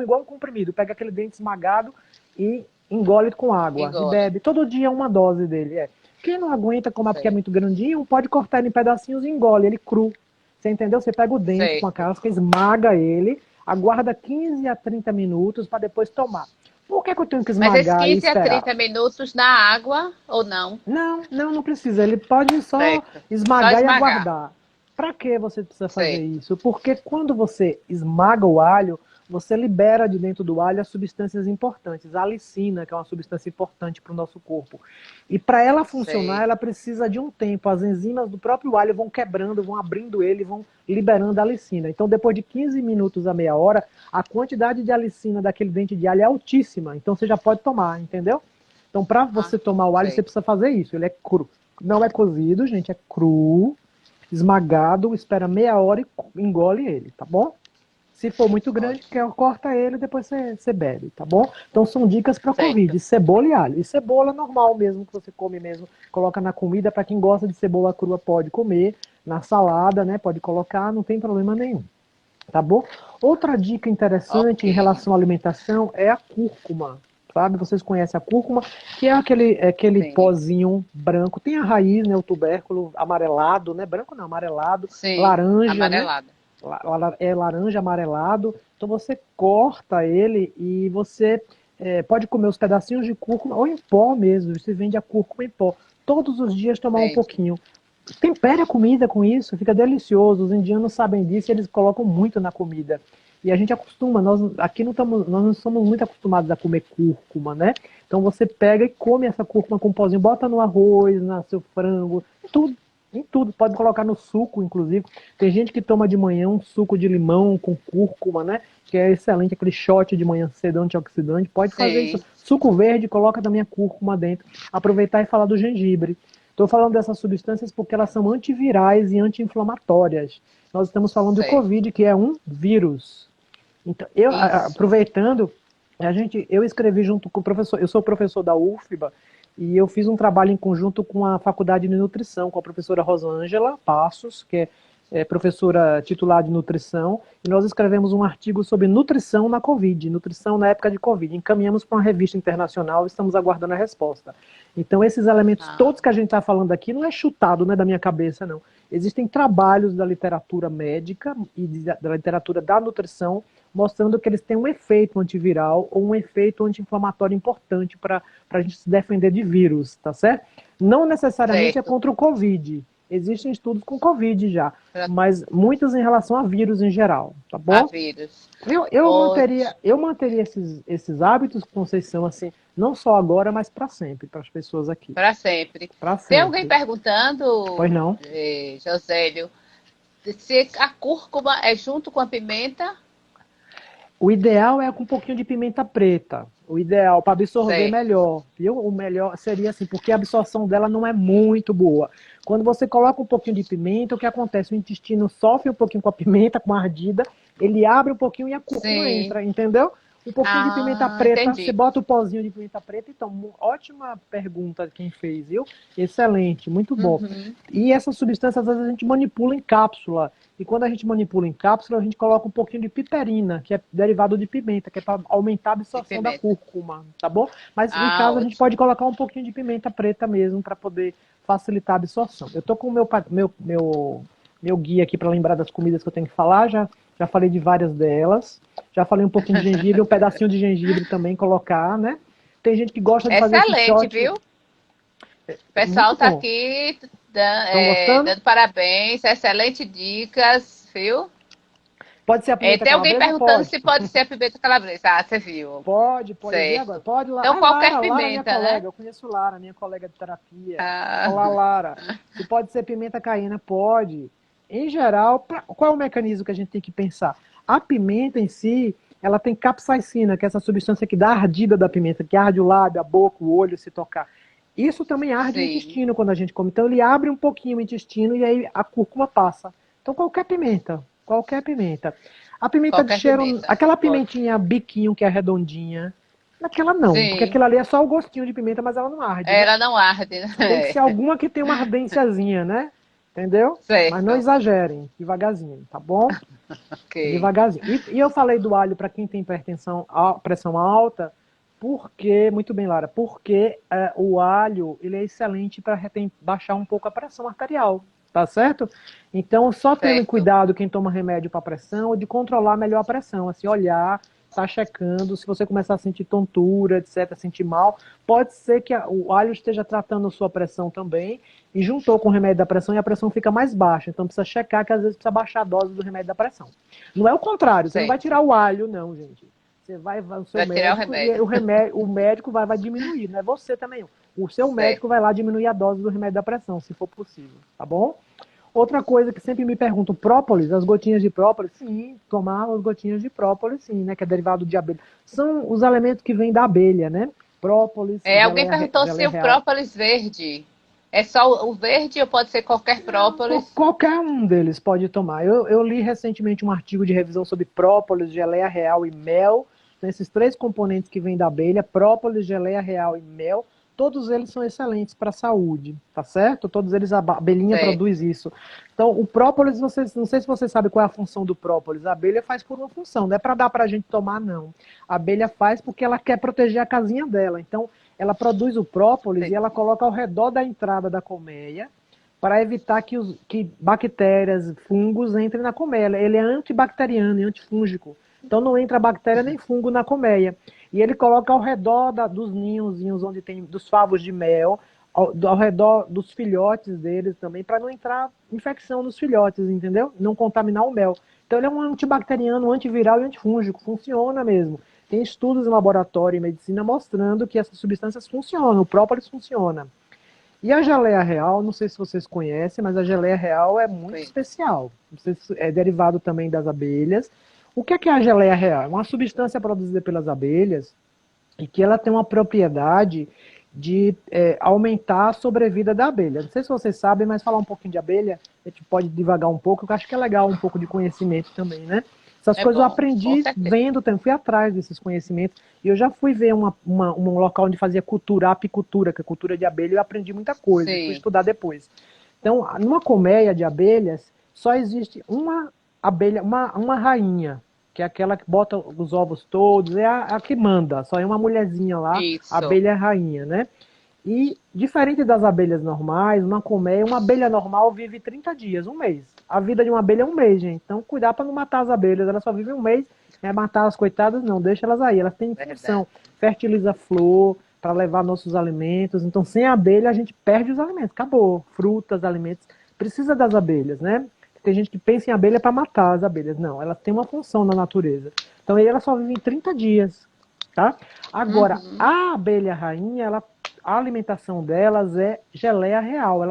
igual um comprimido. Pega aquele dente esmagado e engole com água. E Engole. bebe todo dia uma dose dele. Quem não aguenta comer porque é Certo. muito grandinho, pode cortar ele em pedacinhos e engole ele cru. Você entendeu? Você pega o dente com a Certo. casca, esmaga ele, aguarda 15 a 30 minutos para depois tomar. Por que eu tenho que Mas esses esmagar e 15 a esperar? 30 minutos na água ou não? Não, não, não precisa. Ele pode só Certo. Só esmagar e esmagar. aguardar. Para que você precisa fazer Certo. isso? Porque quando você esmaga o alho, você libera de dentro do alho as substâncias importantes. A alicina, que é uma substância importante para o nosso corpo. E para ela funcionar, ela Certo. precisa de um tempo. As enzimas do próprio alho vão quebrando, vão abrindo ele, vão liberando a alicina. Então, depois de 15 minutos a meia hora, a quantidade de alicina daquele dente de alho é altíssima. Então, você já pode tomar, entendeu? Então, para Ah, você tomar o alho, você certo. precisa fazer isso. Ele é cru. Não é cozido, gente, é cru, esmagado, espera meia hora e engole ele, tá bom? Se for muito grande, Ótimo. corta ele e depois você bebe, tá bom? Então são dicas para Certo. Covid, cebola e alho. E cebola normal mesmo, que você come mesmo, coloca na comida, para quem gosta de cebola crua pode comer, na salada, né, pode colocar, não tem problema nenhum, tá bom? Outra dica interessante Ok. em relação à alimentação é a cúrcuma, sabe? Vocês conhecem a cúrcuma, que é aquele Sim. pozinho branco, tem a raiz, né, o tubérculo amarelado, né, branco não, amarelado, Sim. laranja, né? Amarelada. É laranja amarelado, então você corta ele e você pode comer os pedacinhos de cúrcuma, ou em pó mesmo, você vende a cúrcuma em pó. Todos os dias tomar um Vende. pouquinho. Tempere a comida com isso, fica delicioso. Os indianos sabem disso e eles colocam muito na comida. E a gente acostuma, nós aqui nós não somos muito acostumados a comer cúrcuma, né? Então você pega e come essa cúrcuma com um pozinho, bota no arroz, no seu frango, em tudo. Pode colocar no suco, inclusive. Tem gente que toma de manhã um suco de limão com cúrcuma, né? Que é excelente, aquele shot de manhã cedo antioxidante. Pode fazer isso. Sim. Suco verde, coloca também a cúrcuma dentro. Aproveitar e falar do gengibre. Estou falando dessas substâncias porque elas são antivirais e anti-inflamatórias. Nós estamos falando do Certo. Covid, que é um vírus. Então, Isso. aproveitando, eu escrevi junto com o professor, eu sou professor da UFBA, e eu fiz um trabalho em conjunto com a Faculdade de Nutrição, com a professora Rosângela Passos, que é professora titular de nutrição, e nós escrevemos um artigo sobre nutrição na Covid, nutrição na época de Covid. Encaminhamos para uma revista internacional e estamos aguardando a resposta. Então, esses elementos Ah, todos que a gente está falando aqui não é chutado, não é da minha cabeça, não. Existem trabalhos da literatura médica e da literatura da nutrição mostrando que eles têm um efeito antiviral ou um efeito anti-inflamatório importante para a gente se defender de vírus, tá certo? Não necessariamente é certo. contra o Covid, Existem estudos com Covid já, mas muitos em relação a vírus em geral, tá bom? A vírus. Eu manteria esses hábitos, Conceição, assim, não só agora, mas para sempre, para as pessoas aqui. Para sempre. Para Tem sempre. alguém perguntando, Pois não? Josélio, se a cúrcuma é junto com a pimenta? O ideal é com um pouquinho de pimenta preta. O ideal para absorver Certo. melhor, viu? O melhor seria assim, porque a absorção dela não é muito boa. Quando você coloca um pouquinho de pimenta, o que acontece? O intestino sofre um pouquinho com a pimenta, com a ardida, ele abre um pouquinho e a cúrcuma Sim. entra, entendeu? Um pouquinho de pimenta preta, entendi. você bota o pozinho de pimenta preta, então, ótima pergunta quem fez, viu? Excelente, muito bom. E essas substâncias, às vezes, a gente manipula em cápsula. E quando a gente manipula em cápsula, a gente coloca um pouquinho de piperina, que é derivado de pimenta, que é para aumentar a absorção da cúrcuma, tá bom? Mas em casa a gente pode colocar um pouquinho de pimenta preta mesmo, para poder facilitar a absorção. Eu tô com o meu guia aqui para lembrar das comidas que eu tenho que falar, já falei de várias delas, já falei um pouquinho de gengibre, um pedacinho de gengibre também colocar, né? Tem gente que gosta de fazer esse shot. Excelente, viu? O pessoal tá aqui dando parabéns, excelente dicas, viu? Pode ser a pimenta tem alguém calabresa? Perguntando se pode ser a pimenta calabresa. Ah, você viu? Pode ver agora. Pode lá. Então qualquer Lara, pimenta, minha colega, eu conheço Lara, minha colega de terapia. Olá, Lara. Se pode ser pimenta caína, pode. Em geral, qual é o mecanismo que a gente tem que pensar? A pimenta em si, ela tem capsaicina, que é essa substância que dá a ardida da pimenta, que arde o lábio, a boca, o olho, se tocar. Isso também arde o intestino quando a gente come. Então ele abre um pouquinho o intestino e aí a cúrcuma passa. Então qualquer pimenta. A pimenta de cheiro, aquela pimentinha biquinho que é redondinha, aquela não, porque aquela ali é só o gostinho de pimenta, mas ela não arde. Ela não arde, né? Tem que ser alguma que tem uma ardênciazinha, né? Entendeu? Certo. Mas não exagerem, devagarzinho, tá bom? Devagarzinho. E eu falei do alho para quem tem pressão alta, porque, muito bem, Lara, porque o alho ele é excelente para baixar um pouco a pressão arterial, tá certo? Então, só tendo cuidado quem toma remédio para pressão, de controlar melhor a pressão, assim, olhar, tá checando, se você começar a sentir tontura, etc., sentir mal, pode ser que o alho esteja tratando a sua pressão também, e juntou com o remédio da pressão e a pressão fica mais baixa, então precisa checar que às vezes precisa baixar a dose do remédio da pressão. Não é o contrário, você não vai tirar o alho, não, gente. Você vai o seu médico e o médico vai diminuir, não é você também. O seu médico vai lá diminuir a dose do remédio da pressão, se for possível, tá bom? Outra coisa que sempre me perguntam, própolis, as gotinhas de própolis, sim, tomar as gotinhas de própolis, sim, né, que é derivado de abelha. São os elementos que vêm da abelha, né? Própolis. Alguém perguntou se o própolis verde é só o verde ou pode ser qualquer própolis? Qualquer um deles pode tomar. Eu li recentemente um artigo de revisão sobre própolis, geleia real e mel. Então, esses 3 componentes que vêm da abelha, própolis, geleia real e mel, todos eles são excelentes para a saúde, tá certo? Todos eles, a abelhinha produz isso. Então, o própolis, não sei se você sabe qual é a função do própolis. A abelha faz por uma função, não é para dar para a gente tomar, não. A abelha faz porque ela quer proteger a casinha dela. Então, ela produz o própolis e ela coloca ao redor da entrada da colmeia para evitar que bactérias, fungos entrem na colmeia. Ele é antibacteriano e antifúngico. Então não entra bactéria nem fungo na colmeia. E ele coloca ao redor dos ninhozinhos, onde tem dos favos de mel, ao redor dos filhotes deles também, para não entrar infecção nos filhotes, entendeu? Não contaminar o mel. Então ele é um antibacteriano, antiviral e antifúngico. Funciona mesmo. Tem estudos em laboratório e medicina mostrando que essas substâncias funcionam, o própolis funciona. E a geleia real, não sei se vocês conhecem, mas a geleia real é muito especial. É derivado também das abelhas. O que é a geleia real? É uma substância produzida pelas abelhas e que ela tem uma propriedade de aumentar a sobrevida da abelha. Não sei se vocês sabem, mas falar um pouquinho de abelha, a gente pode divagar um pouco, eu acho que é legal um pouco de conhecimento também, né? Essas coisas eu aprendi vendo, fui atrás desses conhecimentos, e eu já fui ver um local onde fazia cultura, apicultura, que é cultura de abelha, e eu aprendi muita coisa, fui estudar depois. Então, numa colmeia de abelhas, só existe uma abelha, uma rainha, que é aquela que bota os ovos todos, é a que manda, só é uma mulherzinha lá, a abelha rainha, né? E, diferente das abelhas normais, uma colmeia, uma abelha normal vive 30 dias, um mês. A vida de uma abelha é um mês, gente. Então, cuidar para não matar as abelhas. Elas só vivem um mês, né? Matar as coitadas, não. Deixa elas aí. Elas têm função. Fertiliza flor para levar nossos alimentos. Então, sem a abelha, a gente perde os alimentos. Acabou. Frutas, alimentos. precisa das abelhas, né? Tem gente que pensa em abelha para matar as abelhas. Não, elas têm uma função na natureza. Então aí ela só vive em 30 dias, tá? Agora, a abelha rainha, a alimentação delas é geleia real.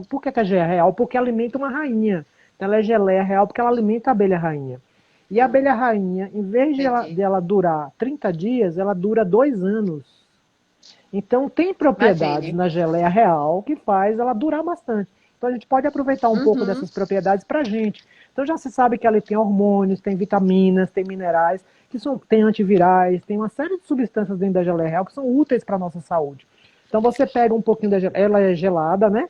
Por que é geleia real? Porque alimenta uma rainha. Então ela é geleia real porque ela alimenta a abelha rainha. E a abelha rainha, em vez de ela durar 30 dias, ela dura 2 anos. Então tem propriedades na geleia real que faz ela durar bastante. Então a gente pode aproveitar um pouco dessas propriedades para a gente. Então já se sabe que ela tem hormônios, tem vitaminas, tem minerais, tem antivirais, tem uma série de substâncias dentro da geleia real que são úteis para a nossa saúde. Então você pega um pouquinho da geleia, ela é gelada, né?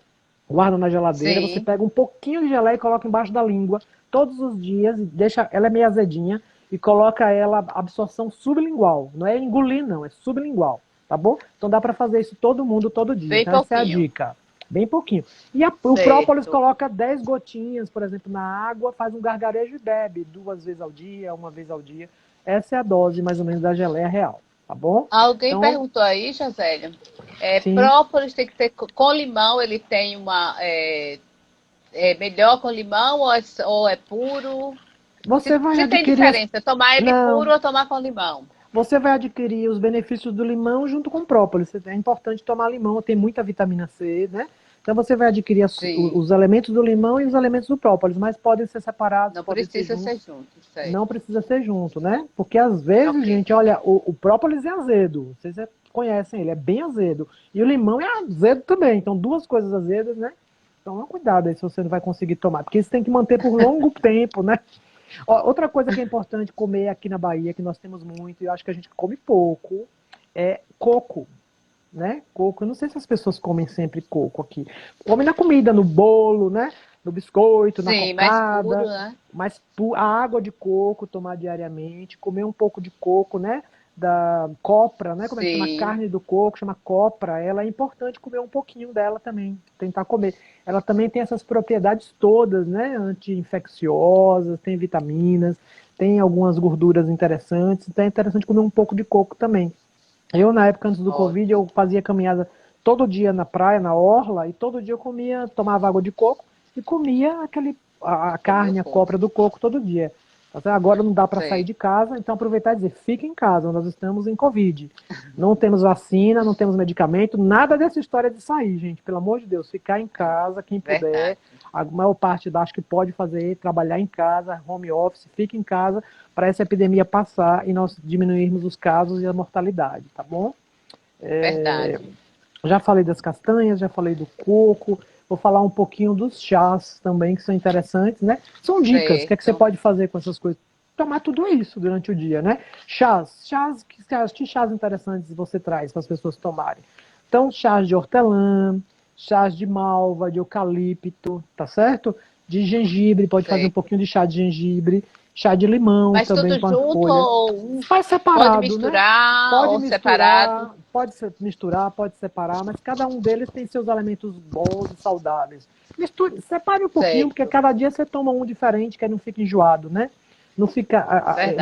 Guarda na geladeira, você pega um pouquinho de geleia e coloca embaixo da língua todos os dias, deixa ela é meio azedinha e coloca ela absorção sublingual. Não é engolir não, é sublingual, tá bom? Então dá para fazer isso todo mundo todo dia. Bem então pouquinho. essa é a dica. Bem pouquinho. E o própolis coloca 10 gotinhas, por exemplo, na água, faz um gargarejo e bebe 2 vezes ao dia, 1 vez ao dia. Essa é a dose mais ou menos da geleia real, tá bom? Alguém perguntou aí, Josélia, própolis tem que ter com limão, ele tem uma melhor com limão ou é puro? Você vai se adquirir... tem diferença, tomar ele puro ou tomar com limão? Você vai adquirir os benefícios do limão junto com o própolis. É importante tomar limão, tem muita vitamina C, né? Então você vai adquirir os elementos do limão e os elementos do própolis, mas podem ser separados. Não precisa ser junto. Não precisa ser junto, né? Porque às vezes, gente, olha, o própolis é azedo. Vocês conhecem ele, é bem azedo. E o limão é azedo também. Então, 2 coisas azedas, né? Então, cuidado aí se você não vai conseguir tomar. Porque isso tem que manter por longo tempo, né? Outra coisa que é importante comer aqui na Bahia, que nós temos muito, e eu acho que a gente come pouco, é coco. Né? Coco, eu não sei se as pessoas comem sempre coco aqui. Comem na comida, no bolo, né? No biscoito, na cocada. Mais puro, né? Mas a água de coco, tomar diariamente, comer um pouco de coco, né? Da copra, né? Como é que chama? Carne do coco, chama copra. Ela é importante comer um pouquinho dela também, tentar comer. Ela também tem essas propriedades todas, né? Anti-infecciosas, tem vitaminas, tem algumas gorduras interessantes. Então é interessante comer um pouco de coco também. Eu, na época, antes do Covid, eu fazia caminhada todo dia na praia, na orla, e todo dia eu tomava água de coco e comia a carne, a copra do coco todo dia. Agora não dá para sair de casa, então aproveitar e dizer, fica em casa, nós estamos em Covid. Não temos vacina, não temos medicamento, nada dessa história de sair, gente. Pelo amor de Deus, ficar em casa, quem puder. A maior parte acho que pode fazer, trabalhar em casa, home office, fica em casa, para essa epidemia passar e nós diminuirmos os casos e a mortalidade, tá bom? Verdade. Já falei das castanhas, já falei do coco, vou falar um pouquinho dos chás também, que são interessantes, né? São dicas, o que é que você pode fazer com essas coisas? Tomar tudo isso durante o dia, né? Que chás interessantes você traz para as pessoas tomarem? Então, chás de hortelã, chás de malva, de eucalipto, tá certo? De gengibre, pode fazer um pouquinho de chá de gengibre, chá de limão. Mas também tudo junto ou faz separado, pode misturar, né? ou separado? Pode misturar, pode separar, mas cada um deles tem seus elementos bons e saudáveis. Separe um pouquinho, porque cada dia você toma um diferente, que aí não fica enjoado, né? Não fica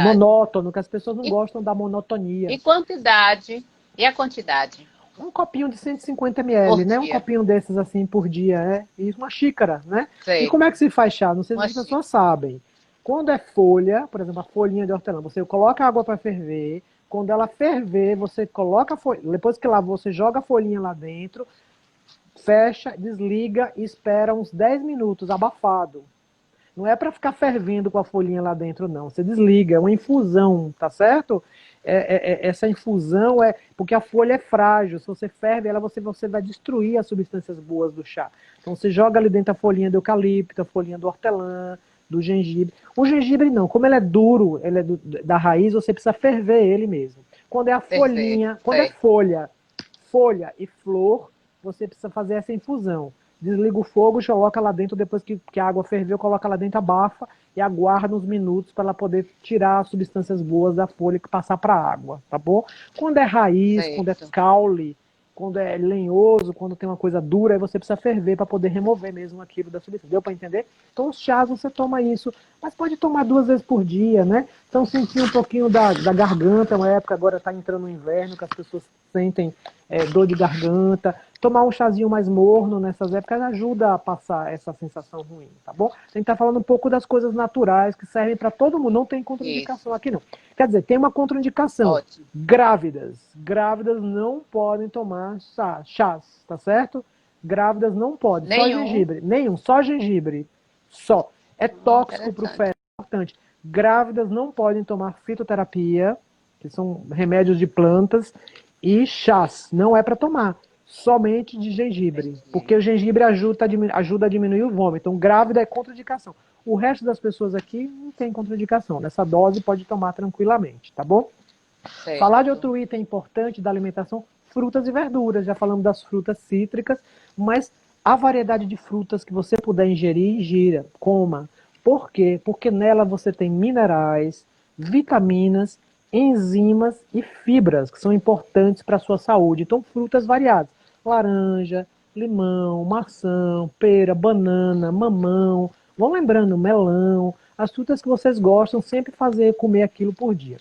monótono, que as pessoas não gostam da monotonia. E quantidade? E a quantidade? Um copinho de 150 ml, né? Um copinho desses assim por dia, E uma xícara, né? E como é que se faz chá? Não sei se as pessoas sabem. Quando é folha, por exemplo, a folhinha de hortelã, você coloca a água para ferver. Quando ela ferver, você coloca a folha. Depois que lavou, você joga a folhinha lá dentro, fecha, desliga e espera uns 10 minutos, abafado. Não é para ficar fervendo com a folhinha lá dentro, não. Você desliga, é uma infusão, tá certo? Essa infusão é porque a folha é frágil. Se você ferve ela, você vai destruir as substâncias boas do chá. Então você joga ali dentro a folhinha do eucalipto, a folhinha do hortelã, do gengibre. O gengibre não, como ele é duro, ele é da raiz, você precisa ferver ele mesmo. Quando é a folhinha, quando é folha e flor, você precisa fazer essa infusão. Desliga o fogo, coloca lá dentro, depois que a água ferveu, coloca lá dentro, abafa e aguarda uns minutos para ela poder tirar as substâncias boas da folha e passar para a água, tá bom? Quando é raiz, quando é caule, quando é lenhoso, quando tem uma coisa dura, aí você precisa ferver para poder remover mesmo aquilo da substância. Deu para entender? Então os chás você toma isso mas pode tomar 2 vezes por dia, né? Então, sentir um pouquinho da garganta, uma época agora está entrando no inverno, que as pessoas sentem dor de garganta. Tomar um chazinho mais morno nessas épocas ajuda a passar essa sensação ruim, tá bom? A gente está falando um pouco das coisas naturais que servem para todo mundo, não tem contraindicação Isso. aqui não. Quer dizer, tem uma contraindicação. Ótimo. Grávidas. Grávidas não podem tomar chás, tá certo? Grávidas não podem, só Nenhum. gengibre. Nenhum, só gengibre. Só. É tóxico para o Interessante. feto. Importante. Grávidas não podem tomar fitoterapia, que são remédios de plantas, e chás. Não é para tomar. Somente de gengibre. Entendi. Porque o gengibre ajuda a diminuir o vômito. Então, grávida é contraindicação. O resto das pessoas aqui não tem contraindicação. Nessa dose pode tomar tranquilamente, tá bom? Falar de Certo. outro item importante da alimentação, frutas e verduras. Já falamos das frutas cítricas, mas a variedade de frutas que você puder ingerir, ingira, coma. Por quê? Porque nela você tem minerais, vitaminas, enzimas e fibras que são importantes para a sua saúde. Então, frutas variadas. Laranja, limão, maçã, pera, banana, mamão. Vão lembrando, melão. As frutas que vocês gostam, sempre fazer comer aquilo por dia.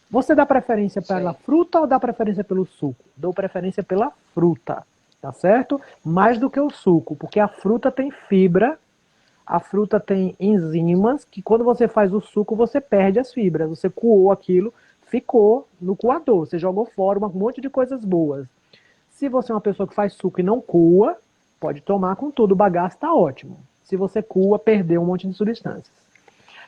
Você dá preferência pela Certo. fruta ou dá preferência pelo suco? Dou preferência pela fruta, tá certo? Mais do que o suco, porque a fruta tem fibra, a fruta tem enzimas, que quando você faz o suco, você perde as fibras. Você coou aquilo, ficou no coador, você jogou fora um monte de coisas boas. Se você é uma pessoa que faz suco e não coa, pode tomar com tudo, o bagaço está ótimo. Se você coa, perdeu um monte de substâncias.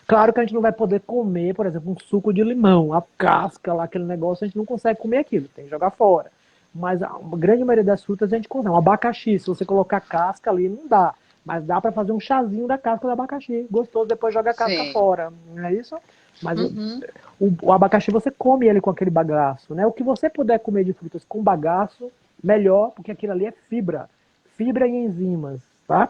Claro que a gente não vai poder comer, por exemplo, um suco de limão, a casca lá, aquele negócio, a gente não consegue comer aquilo, tem que jogar fora. Mas a grande maioria das frutas a gente consegue. Um abacaxi, se você colocar casca ali, não dá. Mas dá para fazer um chazinho da casca do abacaxi. Gostoso, depois joga a casca Sim. fora. Não é isso? Mas Uhum. o abacaxi você come ele com aquele bagaço, né? O que você puder comer de frutas com bagaço, melhor, porque aquilo ali é fibra. Fibra e enzimas, tá?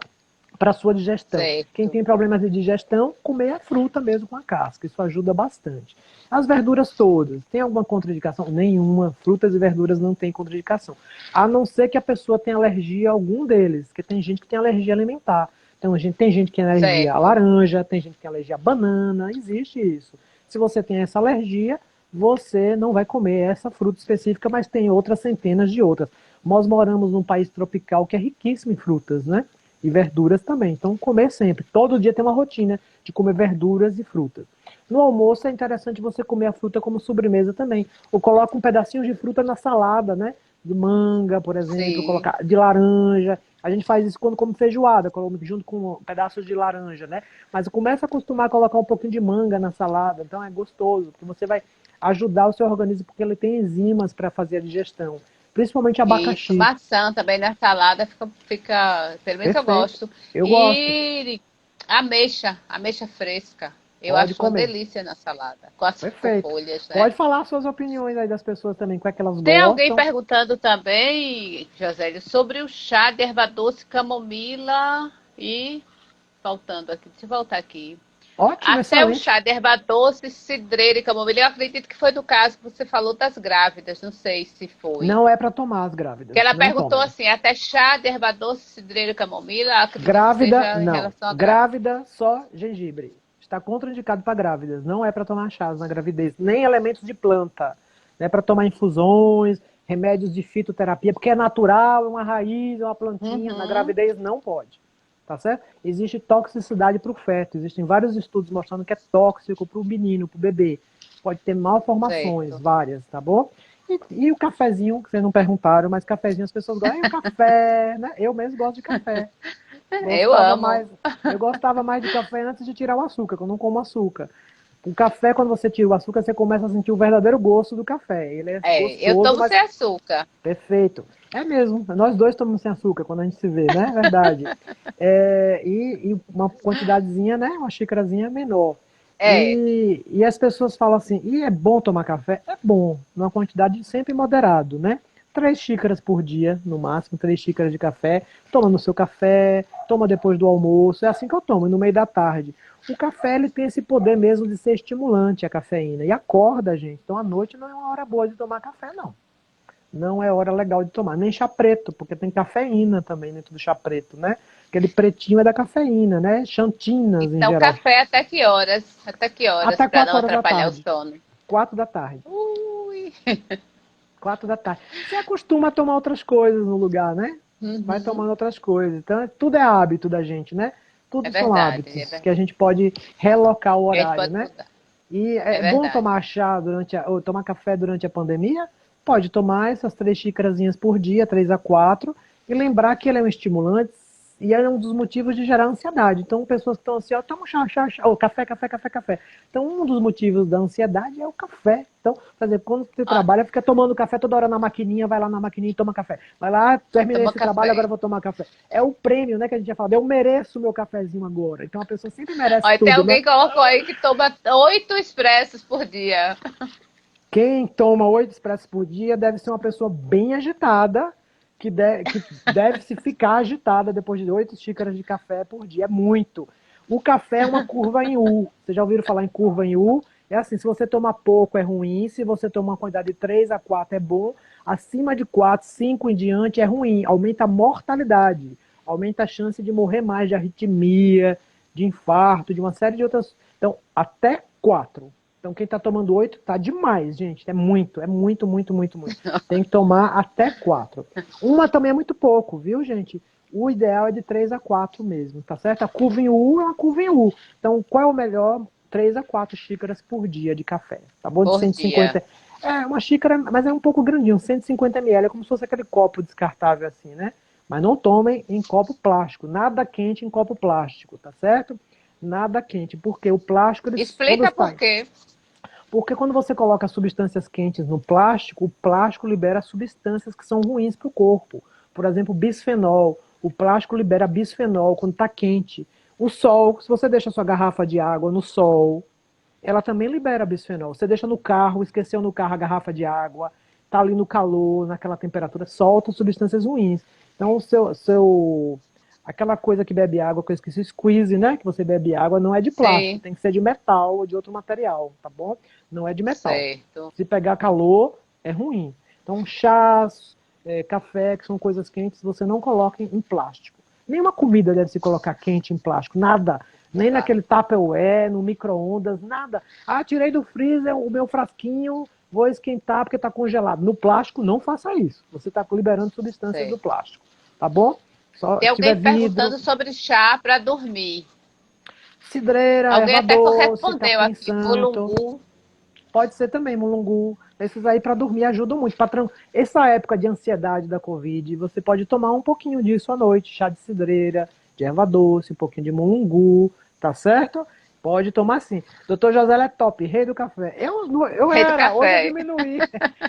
Para sua digestão. Quem Certo. tem problemas de digestão, comer a fruta mesmo com a casca. Isso ajuda bastante. As verduras todas, tem alguma contraindicação? Nenhuma. Frutas e verduras não tem contraindicação. A não ser que a pessoa tenha alergia a algum deles, porque tem gente que tem alergia alimentar. Então, tem gente que tem alergia à Certo. laranja, tem gente que tem alergia à banana, existe isso. Se você tem essa alergia, você não vai comer essa fruta específica, mas tem outras centenas de outras. Nós moramos num país tropical que é riquíssimo em frutas, né? E verduras também. Então, comer sempre. Todo dia tem uma rotina de comer verduras e frutas. No almoço é interessante você comer a fruta como sobremesa também. Ou coloca um pedacinho de fruta na salada, né? De manga, por exemplo, Sim. colocar de laranja. A gente faz isso quando come feijoada, junto com pedaços de laranja, né? Mas começa a acostumar a colocar um pouquinho de manga na salada. Então é gostoso, porque você vai ajudar o seu organismo, porque ele tem enzimas para fazer a digestão. Principalmente Isso. abacaxi. Maçã também na salada fica, pelo menos eu Perfeito. gosto. Eu gosto. E ameixa fresca. Eu Pode acho uma comer. delícia na salada, com as Perfeito. folhas, né? Pode falar suas opiniões aí das pessoas também, qual é que elas Tem alguém gostam. perguntando também, Josélio, sobre o chá de erva doce, camomila e faltando aqui, deixa eu voltar aqui. Ótimo, Até o excelente. chá de erva doce, cidreira e camomila. Eu acredito que foi do caso que você falou das grávidas, não sei se foi. Não é para tomar as Que grávidas. ela Não perguntou tomem. assim, até chá de erva doce, cidreira e camomila, acredito que Grávida, seja em não. relação à grávida. Grávida, só gengibre. Está contraindicado para grávidas. Não é para tomar chás na gravidez. Nem elementos de planta. Não é para tomar infusões, remédios de fitoterapia, porque é natural, é uma raiz, é uma plantinha. Na Uhum, gravidez não pode. Tá certo? Existe toxicidade para o feto. Existem vários estudos mostrando que é tóxico para o menino, para o bebê. Pode ter malformações, certo. várias, tá bom? E o cafezinho, que vocês não perguntaram, mas cafezinho as pessoas gostam. E o café, né? Eu mesmo gosto de café. Eu Gostava amo. mais, eu gostava mais de café antes de tirar o açúcar, que eu não como açúcar. O café, quando você tira o açúcar, você começa a sentir o verdadeiro gosto do café. Ele é É, eu gostoso, tomo mas sem açúcar. perfeito. É mesmo. Nós dois tomamos sem açúcar quando a gente se vê, né? Verdade. E uma quantidadezinha, né? Uma xícarazinha menor. É, E as pessoas falam assim, e é bom tomar café? É bom, numa quantidade sempre moderado, né? 3 xícaras por dia, no máximo, 3 xícaras de café. Toma no seu café, toma depois do almoço. É assim que eu tomo, no meio da tarde. O café ele tem esse poder mesmo de ser estimulante, a cafeína. E acorda, gente. Então a noite não é uma hora boa de tomar café, não. Não é hora legal de tomar. Nem chá preto, porque tem cafeína também dentro do chá preto, né? Aquele pretinho é da cafeína, né? Xantinas, em Então, geral. café até que horas? Até que horas, Até para não 4 horas da atrapalhar o tarde. sono? 4 da tarde. Ui. 4 da tarde. Você acostuma a tomar outras coisas no lugar, né? Vai Uhum. tomando outras coisas. Então, tudo é hábito da gente, né? É Tudo são verdade, é hábitos que a verdade. gente pode relocar o A gente horário, pode né? mudar. E É é bom verdade. tomar chá ou tomar café durante a pandemia? Pode tomar essas 3 xícarazinhas por dia, 3 a 4, e lembrar que ele é um estimulante e é um dos motivos de gerar ansiedade. Então, pessoas que estão ansiosas, tomam chá, chá, chá, ou café, café, café, café. Então, um dos motivos da ansiedade é o café. Então, por exemplo, quando você Ó, trabalha, fica tomando café toda hora na maquininha, vai lá na maquininha e toma café. Vai lá, terminei toma esse trabalho, agora café. eu vou tomar café. É o prêmio, né, que a gente já falou. Eu mereço o meu cafezinho agora. Então, a pessoa sempre merece Ó, tem tudo, né? alguém que colocou aí que toma 8 expressos por dia. Quem toma 8 expressos por dia deve ser uma pessoa bem agitada, que deve se ficar agitada depois de 8 xícaras de café por dia. É muito. O café é uma curva em U. Vocês já ouviram falar em curva em U? É assim, se você toma pouco é ruim, se você toma uma quantidade de 3 a 4 é bom, acima de 4, 5 em diante é ruim. Aumenta a mortalidade, aumenta a chance de morrer mais de arritmia, de infarto, de uma série de outras. Então, até 4. Então, quem está tomando 8 tá demais, gente. É muito, muito, muito, muito. Tem que tomar até 4. Uma também é muito pouco, viu, gente? O ideal é de 3 a 4 mesmo, tá certo? A curva em U é uma curva em U. Então, qual é o melhor? 3 a 4 xícaras por dia de café, tá bom? De Por dia. 150. É, uma xícara, mas é um pouco grandinho, 150 ml, é como se fosse aquele copo descartável assim, né? Mas não tomem em copo plástico, nada quente em copo plástico, tá certo? Nada quente, porque o plástico, quando Explica está por quê. porque quando você coloca substâncias quentes no plástico, o plástico libera substâncias que são ruins para o corpo. Por exemplo, bisfenol. O plástico libera bisfenol quando está quente. O sol, se você deixa sua garrafa de água no sol, ela também libera bisfenol. Você deixa no carro, esqueceu no carro a garrafa de água, está ali no calor, naquela temperatura, solta substâncias ruins. Então, aquela coisa que bebe água, que eu esqueci, squeeze, né? Que você bebe água, não é de plástico, Sim, tem que ser de metal ou de outro material, tá bom? Não é de metal. certo. Se pegar calor, é ruim. Então, chás, café, que são coisas quentes, você não coloca em plástico. Nenhuma comida deve se colocar quente em plástico, nada. Nem Tá. naquele Tupperware, no micro-ondas, nada. Ah, tirei do freezer o meu frasquinho, vou esquentar porque está congelado. No plástico, não faça isso. Você está liberando substâncias do Certo. plástico, tá bom? Só Tem se tiver alguém vidro, perguntando sobre chá para dormir. cidreira, Alguém erva até doce, respondeu capim aqui, santo. mulungu. Pode ser também mulungu. Esses aí para dormir ajudam muito. Patrão, essa época de ansiedade da Covid, você pode tomar um pouquinho disso à noite. Chá de cidreira, de erva doce, um pouquinho de mulungu, tá certo? Pode tomar sim. Doutor José é top, rei do café. Eu Rei do era, hoje eu café. diminuí.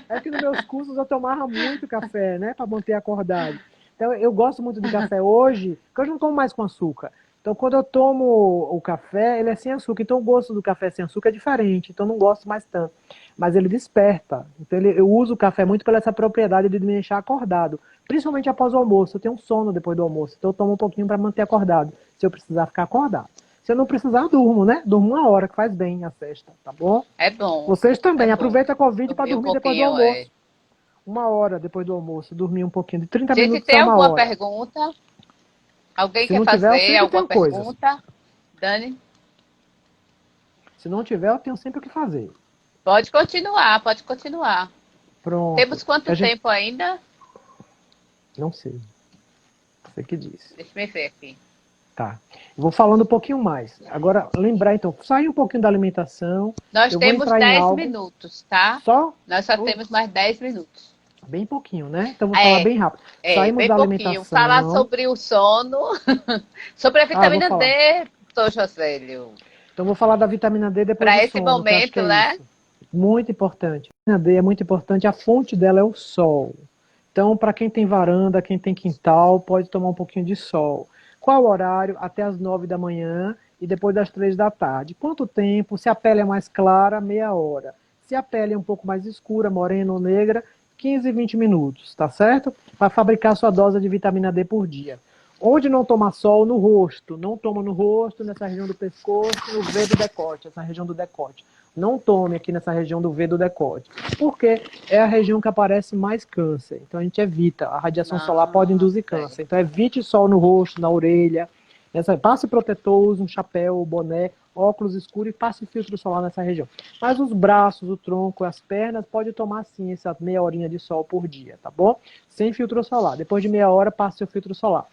É que nos meus cursos eu tomava muito café, né? Para manter acordado. Então eu gosto muito de café hoje, porque hoje eu não tomo mais com açúcar. Então, quando eu tomo o café, ele é sem açúcar. Então, o gosto do café sem açúcar é diferente. Então, eu não gosto mais tanto. Mas ele desperta. Então, eu uso o café muito pela essa propriedade de me deixar acordado. Principalmente após o almoço. Eu tenho um sono depois do almoço. Então, eu tomo um pouquinho para manter acordado. Se eu precisar ficar acordado. Se eu não precisar, eu durmo, né? Durmo 1 hora, que faz bem a cesta. Tá bom? É bom. Vocês É também. bom. Aproveita a Covid para Dormir um dormir depois do pouquinho, é. almoço. 1 hora depois do almoço. Dormir um pouquinho. De 30 Gente, minutos a tem uma alguma hora. pergunta? Alguém Se quer não tiver, eu fazer sempre alguma tenho coisas. pergunta? Dani? Se não tiver, eu tenho sempre o que fazer. Pode continuar, pode continuar. Pronto. Temos quanto A gente. tempo ainda? Não sei. Você que disse. Deixa eu ver aqui. Tá. Vou falando um pouquinho mais. Agora, lembrar então, sair um pouquinho da alimentação. Nós Eu vou temos entrar em 10 algo minutos, tá? só Nós só temos mais 10 minutos. bem pouquinho, né? Então vou falar É, bem rápido. Saímos bem da pouquinho. Falar alimentação. sobre o sono, sobre a Ah, vou vitamina falar. D, doutor Josélio. Então vou falar da vitamina D depois do Para esse sono, que eu acho que momento, é né? isso. Muito importante. A vitamina D é muito importante. A fonte dela é o sol. Então, para quem tem varanda, quem tem quintal, pode tomar um pouquinho de sol. Qual o horário? Até as 9 da manhã e depois das 3 da tarde. Quanto tempo? Se a pele é mais clara, meia hora. Se a pele é um pouco mais escura, morena ou negra, 15, 20 minutos, tá certo? Para fabricar sua dose de vitamina D por dia. Onde não tomar sol? No rosto. Não toma no rosto, nessa região do pescoço, no V do decote, essa região do decote. Não tome aqui nessa região do V do decote. Porque é a região que aparece mais câncer. Então a gente evita. A radiação solar pode induzir câncer. Então evite sol no rosto, na orelha. Passe protetor, use um chapéu, boné, óculos escuros e passe filtro solar nessa região. Mas os braços, o tronco, as pernas, pode tomar sim essa meia horinha de sol por dia, tá bom? Sem filtro solar. Depois de meia hora, passe seu filtro solar.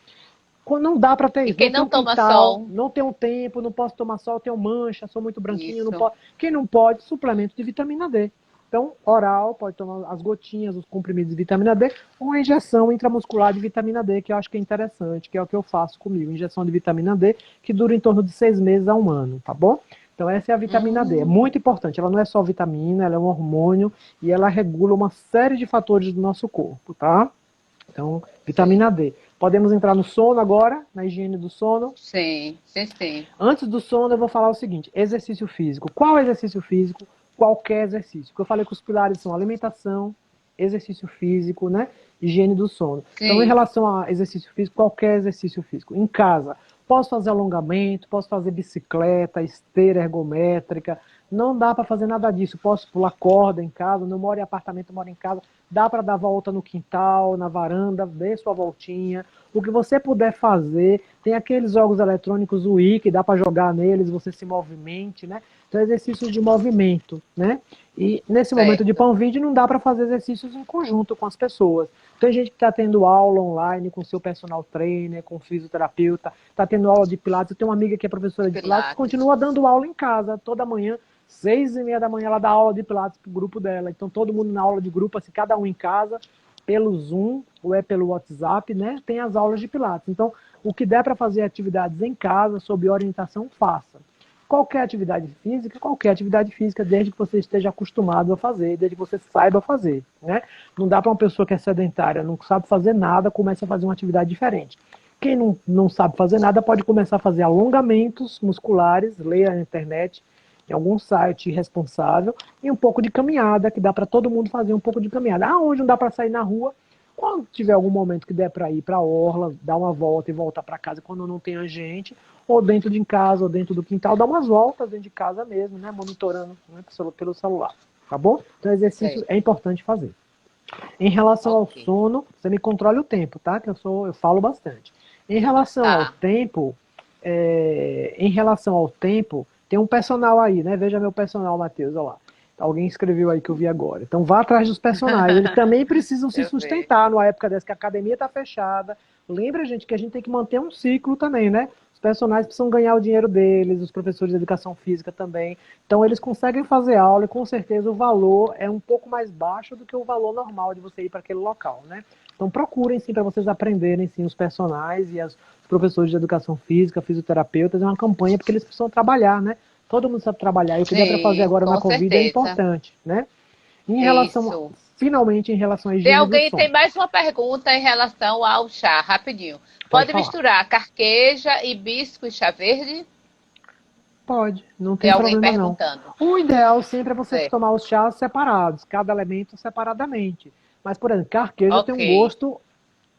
Não dá para ter E isso. quem não toma sol? Não tenho tempo, não posso tomar sol, tenho mancha, sou muito branquinho. Não posso. Quem não pode, suplemento de vitamina D. Então, oral, pode tomar as gotinhas, os comprimidos de vitamina D, ou uma injeção intramuscular de vitamina D, que eu acho que é interessante, que é o que eu faço comigo. Injeção de vitamina D, que dura em torno de 6 meses a 1 ano, tá bom? Então, essa é a vitamina D. É muito importante. Ela não é só vitamina, ela é um hormônio e ela regula uma série de fatores do nosso corpo, tá? Então, vitamina D. Podemos entrar no sono agora, na higiene do sono? Sim, sim, sim. Antes do sono, eu vou falar o seguinte: exercício físico. Qual exercício físico? Qualquer exercício. Porque eu falei que os pilares são alimentação, exercício físico, né? Higiene do sono. Sim. Então, em relação a exercício físico, qualquer exercício físico. Em casa, posso fazer alongamento, posso fazer bicicleta, esteira ergométrica. Não dá para fazer nada disso. Posso pular corda em casa, não moro em apartamento, moro em casa. Dá para dar volta no quintal, na varanda, dê sua voltinha. O que você puder fazer. Tem aqueles jogos eletrônicos Wii, que dá para jogar neles, você se movimente, né? Então, exercícios de movimento, né? E nesse momento de Panvide não dá para fazer exercícios em conjunto com as pessoas. Tem gente que está tendo aula online com seu personal trainer, com fisioterapeuta, está tendo aula de Pilates. Eu tenho uma amiga que é professora de Pilates, continua dando aula em casa, toda manhã, 6h30 da manhã, ela dá aula de Pilates pro grupo dela. Então, todo mundo na aula de grupo, assim, cada um em casa, pelo Zoom, ou é pelo WhatsApp, né? Tem as aulas de Pilates. Então, o que der para fazer atividades em casa, sob orientação, faça. Qualquer atividade física, desde que você esteja acostumado a fazer, desde que você saiba fazer, né? Não dá para uma pessoa que é sedentária, não sabe fazer nada, comece a fazer uma atividade diferente. Quem não sabe fazer nada pode começar a fazer alongamentos musculares, leia na internet, em algum site responsável, e um pouco de caminhada, que dá para todo mundo fazer um pouco de caminhada. Aonde não dá para sair na rua, quando tiver algum momento que der para ir para a orla, dar uma volta e voltar para casa quando não tem gente, ou dentro de casa, ou dentro do quintal, dar umas voltas dentro de casa mesmo, né, monitorando, né, pelo celular, tá bom? Então, exercício é importante fazer. Em relação ao sono, você me controle o tempo, tá? Que eu falo bastante. Em relação ao tempo, tem um personal aí, né? Veja meu personal, Matheus, olha lá. Alguém escreveu aí que eu vi agora. Então vá atrás dos personagens. Eles também precisam se sustentar numa época dessa que a academia está fechada. Lembra, gente, que a gente tem que manter um ciclo também, né? Os personagens precisam ganhar o dinheiro deles, os professores de educação física também. Então eles conseguem fazer aula e com certeza o valor é um pouco mais baixo do que o valor normal de você ir para aquele local, né? Então procurem sim para vocês aprenderem sim os personagens e os professores de educação física, fisioterapeutas. É uma campanha porque eles precisam trabalhar, né? Todo mundo sabe trabalhar. E o que dá para fazer agora na Covid é importante, né? Finalmente, em relação à higiene do sono. Tem mais uma pergunta em relação ao chá, rapidinho. Pode misturar carqueja, hibisco e chá verde? Pode, não tem problema não. O ideal sempre é você tomar os chás separados, cada elemento separadamente. Mas, por exemplo, carqueja tem um gosto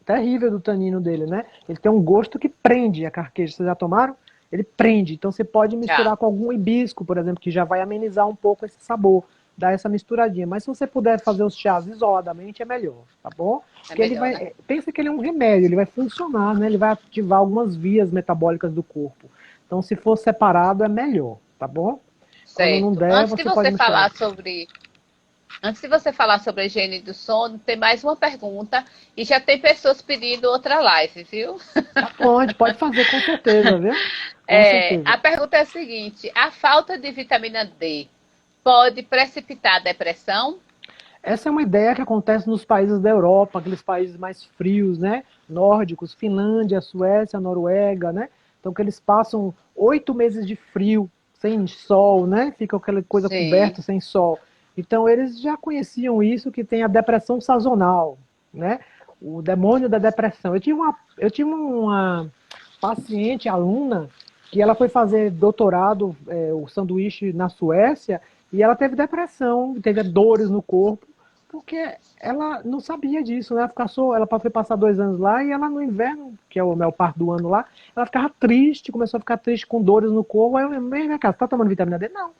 terrível do tanino dele, né? Ele tem um gosto que prende a carqueja. Vocês já tomaram? Ele prende. Então você pode misturar com algum hibisco, por exemplo, que já vai amenizar um pouco esse sabor, dar essa misturadinha. Mas se você puder fazer os chás isoladamente, é melhor, tá bom? Porque ele vai, né? Pensa que ele é um remédio, ele vai funcionar, né? Ele vai ativar algumas vias metabólicas do corpo. Então, se for separado, é melhor, tá bom? Certo. Quando não der, Antes de você falar sobre a higiene do sono, tem mais uma pergunta e já tem pessoas pedindo outra live, viu? Pode fazer com certeza, viu? A pergunta é a seguinte: a falta de vitamina D pode precipitar a depressão? Essa é uma ideia que acontece nos países da Europa, aqueles países mais frios, né? Nórdicos, Finlândia, Suécia, Noruega, né? Então, que eles passam 8 meses de frio, sem sol, né? Fica aquela coisa coberta, sem sol. Então, eles já conheciam isso, que tem a depressão sazonal, né? O demônio da depressão. Eu tive uma paciente, aluna, que ela foi fazer doutorado, o sanduíche na Suécia, e ela teve depressão, teve dores no corpo, Porque ela não sabia disso, né? Ela foi passar 2 anos lá e ela no inverno, que é o maior parte do ano lá, ela ficava triste, começou a ficar triste com dores no corpo. Aí eu lembrei, minha casa, tá tomando vitamina D? Não.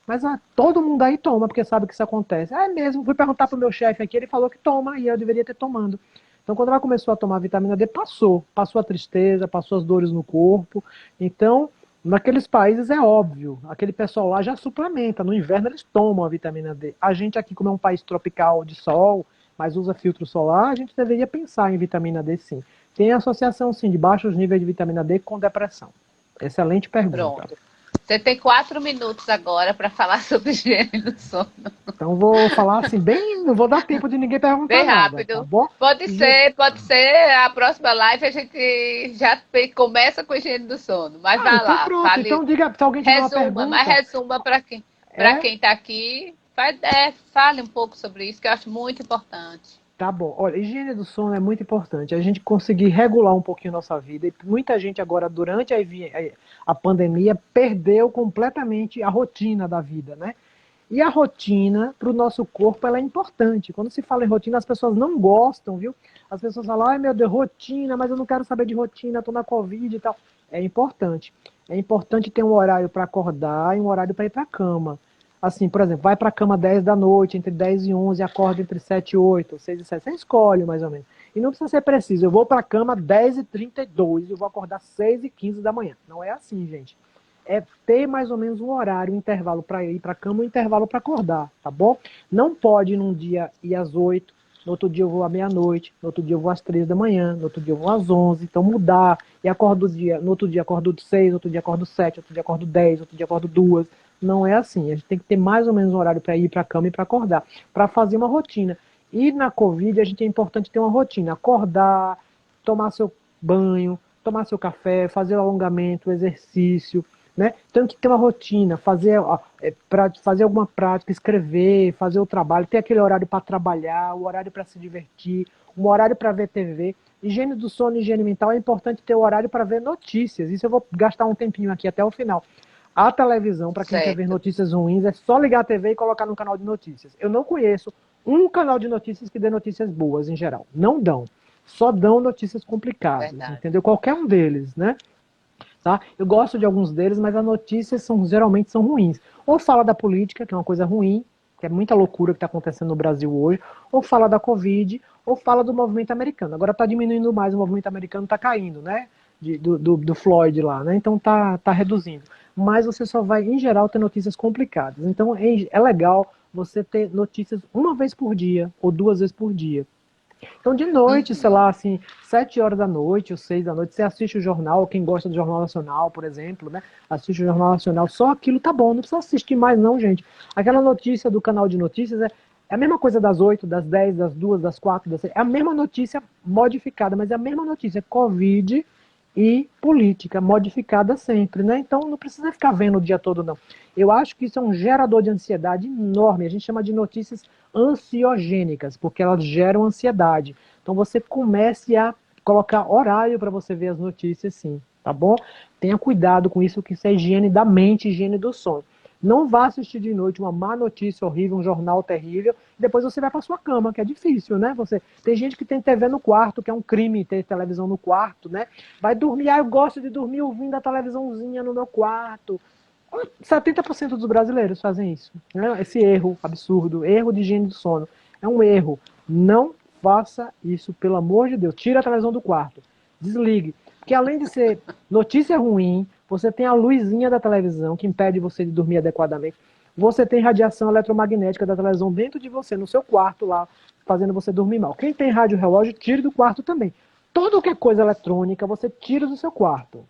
Mas todo mundo aí toma, porque sabe que isso acontece. É mesmo, fui perguntar pro meu chefe aqui, ele falou que toma e eu deveria ter tomando. Então, quando ela começou a tomar vitamina D, passou a tristeza, passou as dores no corpo. Então, naqueles países é óbvio, aquele pessoal lá já suplementa, no inverno eles tomam a vitamina D. A gente aqui, como é um país tropical de sol, mas usa filtro solar, a gente deveria pensar em vitamina D sim. Tem associação sim de baixos níveis de vitamina D com depressão. Excelente pergunta. Pronto. Você tem 4 minutos agora para falar sobre higiene do sono. Então vou falar assim, não vou dar tempo de ninguém perguntar Bem nada, rápido. tá bom? Pode ser a próxima live a gente já começa com a higiene do sono. Mas vai então lá, pronto, fale, então diga se alguém tiver uma resuma, mas pergunta. resuma para quem está aqui. Fale um pouco sobre isso, que eu acho muito importante. Tá bom. Olha, higiene do sono é muito importante. A gente conseguir regular um pouquinho a nossa vida. E muita gente agora, durante a pandemia, perdeu completamente a rotina da vida, né? E a rotina, para o nosso corpo, ela é importante. Quando se fala em rotina, as pessoas não gostam, viu? As pessoas falam, ai meu Deus, rotina, mas eu não quero saber de rotina, estou na Covid e tal. É importante. É importante ter um horário para acordar e um horário para ir para a cama. Assim, por exemplo, vai para a cama 10 da noite, entre 10 e 11, acorda entre 7 e 8, 6 e 7. Você escolhe, mais ou menos. E não precisa ser preciso. Eu vou para a cama 10 e 32 e eu vou acordar 6 e 15 da manhã. Não é assim, gente. É ter mais ou menos um horário, um intervalo para ir para a cama, um intervalo para acordar, tá bom? Não pode num dia ir às 8, no outro dia eu vou à meia-noite, no outro dia eu vou às 3 da manhã, no outro dia eu vou às 11, então mudar, e acordo no outro dia acordo 6, no outro dia acordo 7, no outro dia acordo 10, no outro dia acordo 2. Não é assim, a gente tem que ter mais ou menos um horário para ir para a cama e para acordar, para fazer uma rotina. E na Covid a gente é importante ter uma rotina, acordar, tomar seu banho, tomar seu café, fazer o alongamento, o exercício, né? Tem que ter uma rotina, fazer alguma prática, escrever, fazer o trabalho, ter aquele horário para trabalhar, o horário para se divertir, um horário para ver TV. Higiene do sono e higiene mental é importante ter o horário para ver notícias. Isso eu vou gastar um tempinho aqui até o final. A televisão, para quem quer ver notícias ruins, é só ligar a TV e colocar no canal de notícias. Eu não conheço um canal de notícias que dê notícias boas em geral. Não dão. Só dão notícias complicadas, verdade, entendeu? Qualquer um deles, né? Tá? Eu gosto de alguns deles, mas as notícias geralmente são ruins. Ou fala da política, que é uma coisa ruim, que é muita loucura que está acontecendo no Brasil hoje, ou fala da Covid, ou fala do movimento americano. Agora está diminuindo mais, o movimento americano está caindo, né? Do Floyd lá, né? Então tá reduzindo. Mas você só vai, em geral, ter notícias complicadas. Então é legal você ter notícias uma vez por dia, ou 2 vezes por dia. Então, de noite, sei lá, assim, 7 horas da noite ou 6 da noite, você assiste o jornal, quem gosta do Jornal Nacional, por exemplo, né? Assiste o Jornal Nacional, só aquilo tá bom, não precisa assistir mais não, gente. Aquela notícia do canal de notícias é a mesma coisa das 8, das 10, das 2, das 4, das 6. É a mesma notícia modificada, mas é a mesma notícia. Covid e política, modificada sempre, né? Então não precisa ficar vendo o dia todo, não. Eu acho que isso é um gerador de ansiedade enorme. A gente chama de notícias ansiogênicas, porque elas geram ansiedade. Então você comece a colocar horário para você ver as notícias, sim, tá bom? Tenha cuidado com isso, que isso é higiene da mente, higiene do sono. Não vá assistir de noite uma má notícia horrível, um jornal terrível, e depois você vai para sua cama, que é difícil, né? Tem gente que tem TV no quarto, que é um crime ter televisão no quarto, né? Vai dormir, eu gosto de dormir ouvindo a televisãozinha no meu quarto. 70% dos brasileiros fazem isso, né? Esse erro absurdo, erro de higiene do sono. É um erro. Não faça isso, pelo amor de Deus. Tira a televisão do quarto. Desligue. Porque além de ser notícia ruim, você tem a luzinha da televisão que impede você de dormir adequadamente. Você tem radiação eletromagnética da televisão dentro de você, no seu quarto lá, fazendo você dormir mal. Quem tem rádio relógio, tire do quarto também. Tudo que é coisa eletrônica, você tira do seu quarto.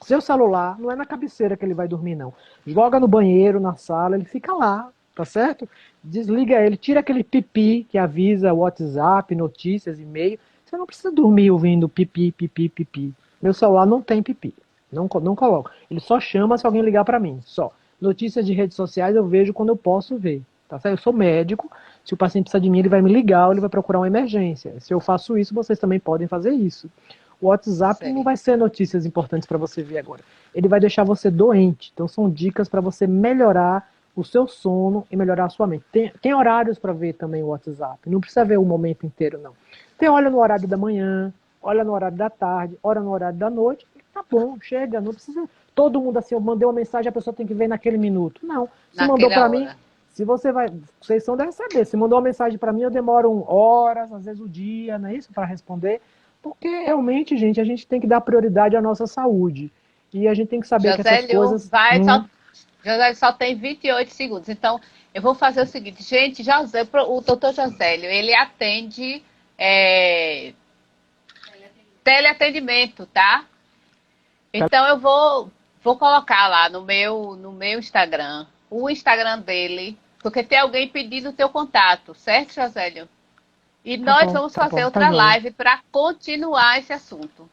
Seu celular não é na cabeceira que ele vai dormir, não. Joga no banheiro, na sala, ele fica lá, tá certo? Desliga ele, tira aquele pipi que avisa WhatsApp, notícias, e-mail. Você não precisa dormir ouvindo pipi, pipi, pipi. Meu celular não tem pipi. Não coloco. Ele só chama se alguém ligar para mim, só. Notícias de redes sociais eu vejo quando eu posso ver, tá certo? Eu sou médico, se o paciente precisa de mim, ele vai me ligar ou ele vai procurar uma emergência. Se eu faço isso, vocês também podem fazer isso. O WhatsApp não vai ser notícias importantes para você ver agora. Ele vai deixar você doente. Então são dicas para você melhorar o seu sono e melhorar a sua mente. Tem horários para ver também o WhatsApp. Não precisa ver o momento inteiro, não. Tem olha no horário da manhã, olha no horário da tarde, olha no horário da noite. Tá bom, chega. Não precisa todo mundo assim, eu mandei uma mensagem, a pessoa tem que ver naquele minuto. Não. Se mandou para mim, se você vai, vocês são devem saber. Se mandou uma mensagem para mim, eu demoro horas, às vezes o dia, não é isso, para responder. Porque realmente, gente, a gente tem que dar prioridade à nossa saúde. E a gente tem que saber que essas coisas. Josélio só tem 28 segundos. Então, eu vou fazer o seguinte, gente, o doutor Josélio, ele atende teleatendimento, tá? Então eu vou colocar lá no meu Instagram, o Instagram dele, porque tem alguém pedindo o teu contato, certo, Josélio? E nós vamos fazer outra live para continuar esse assunto.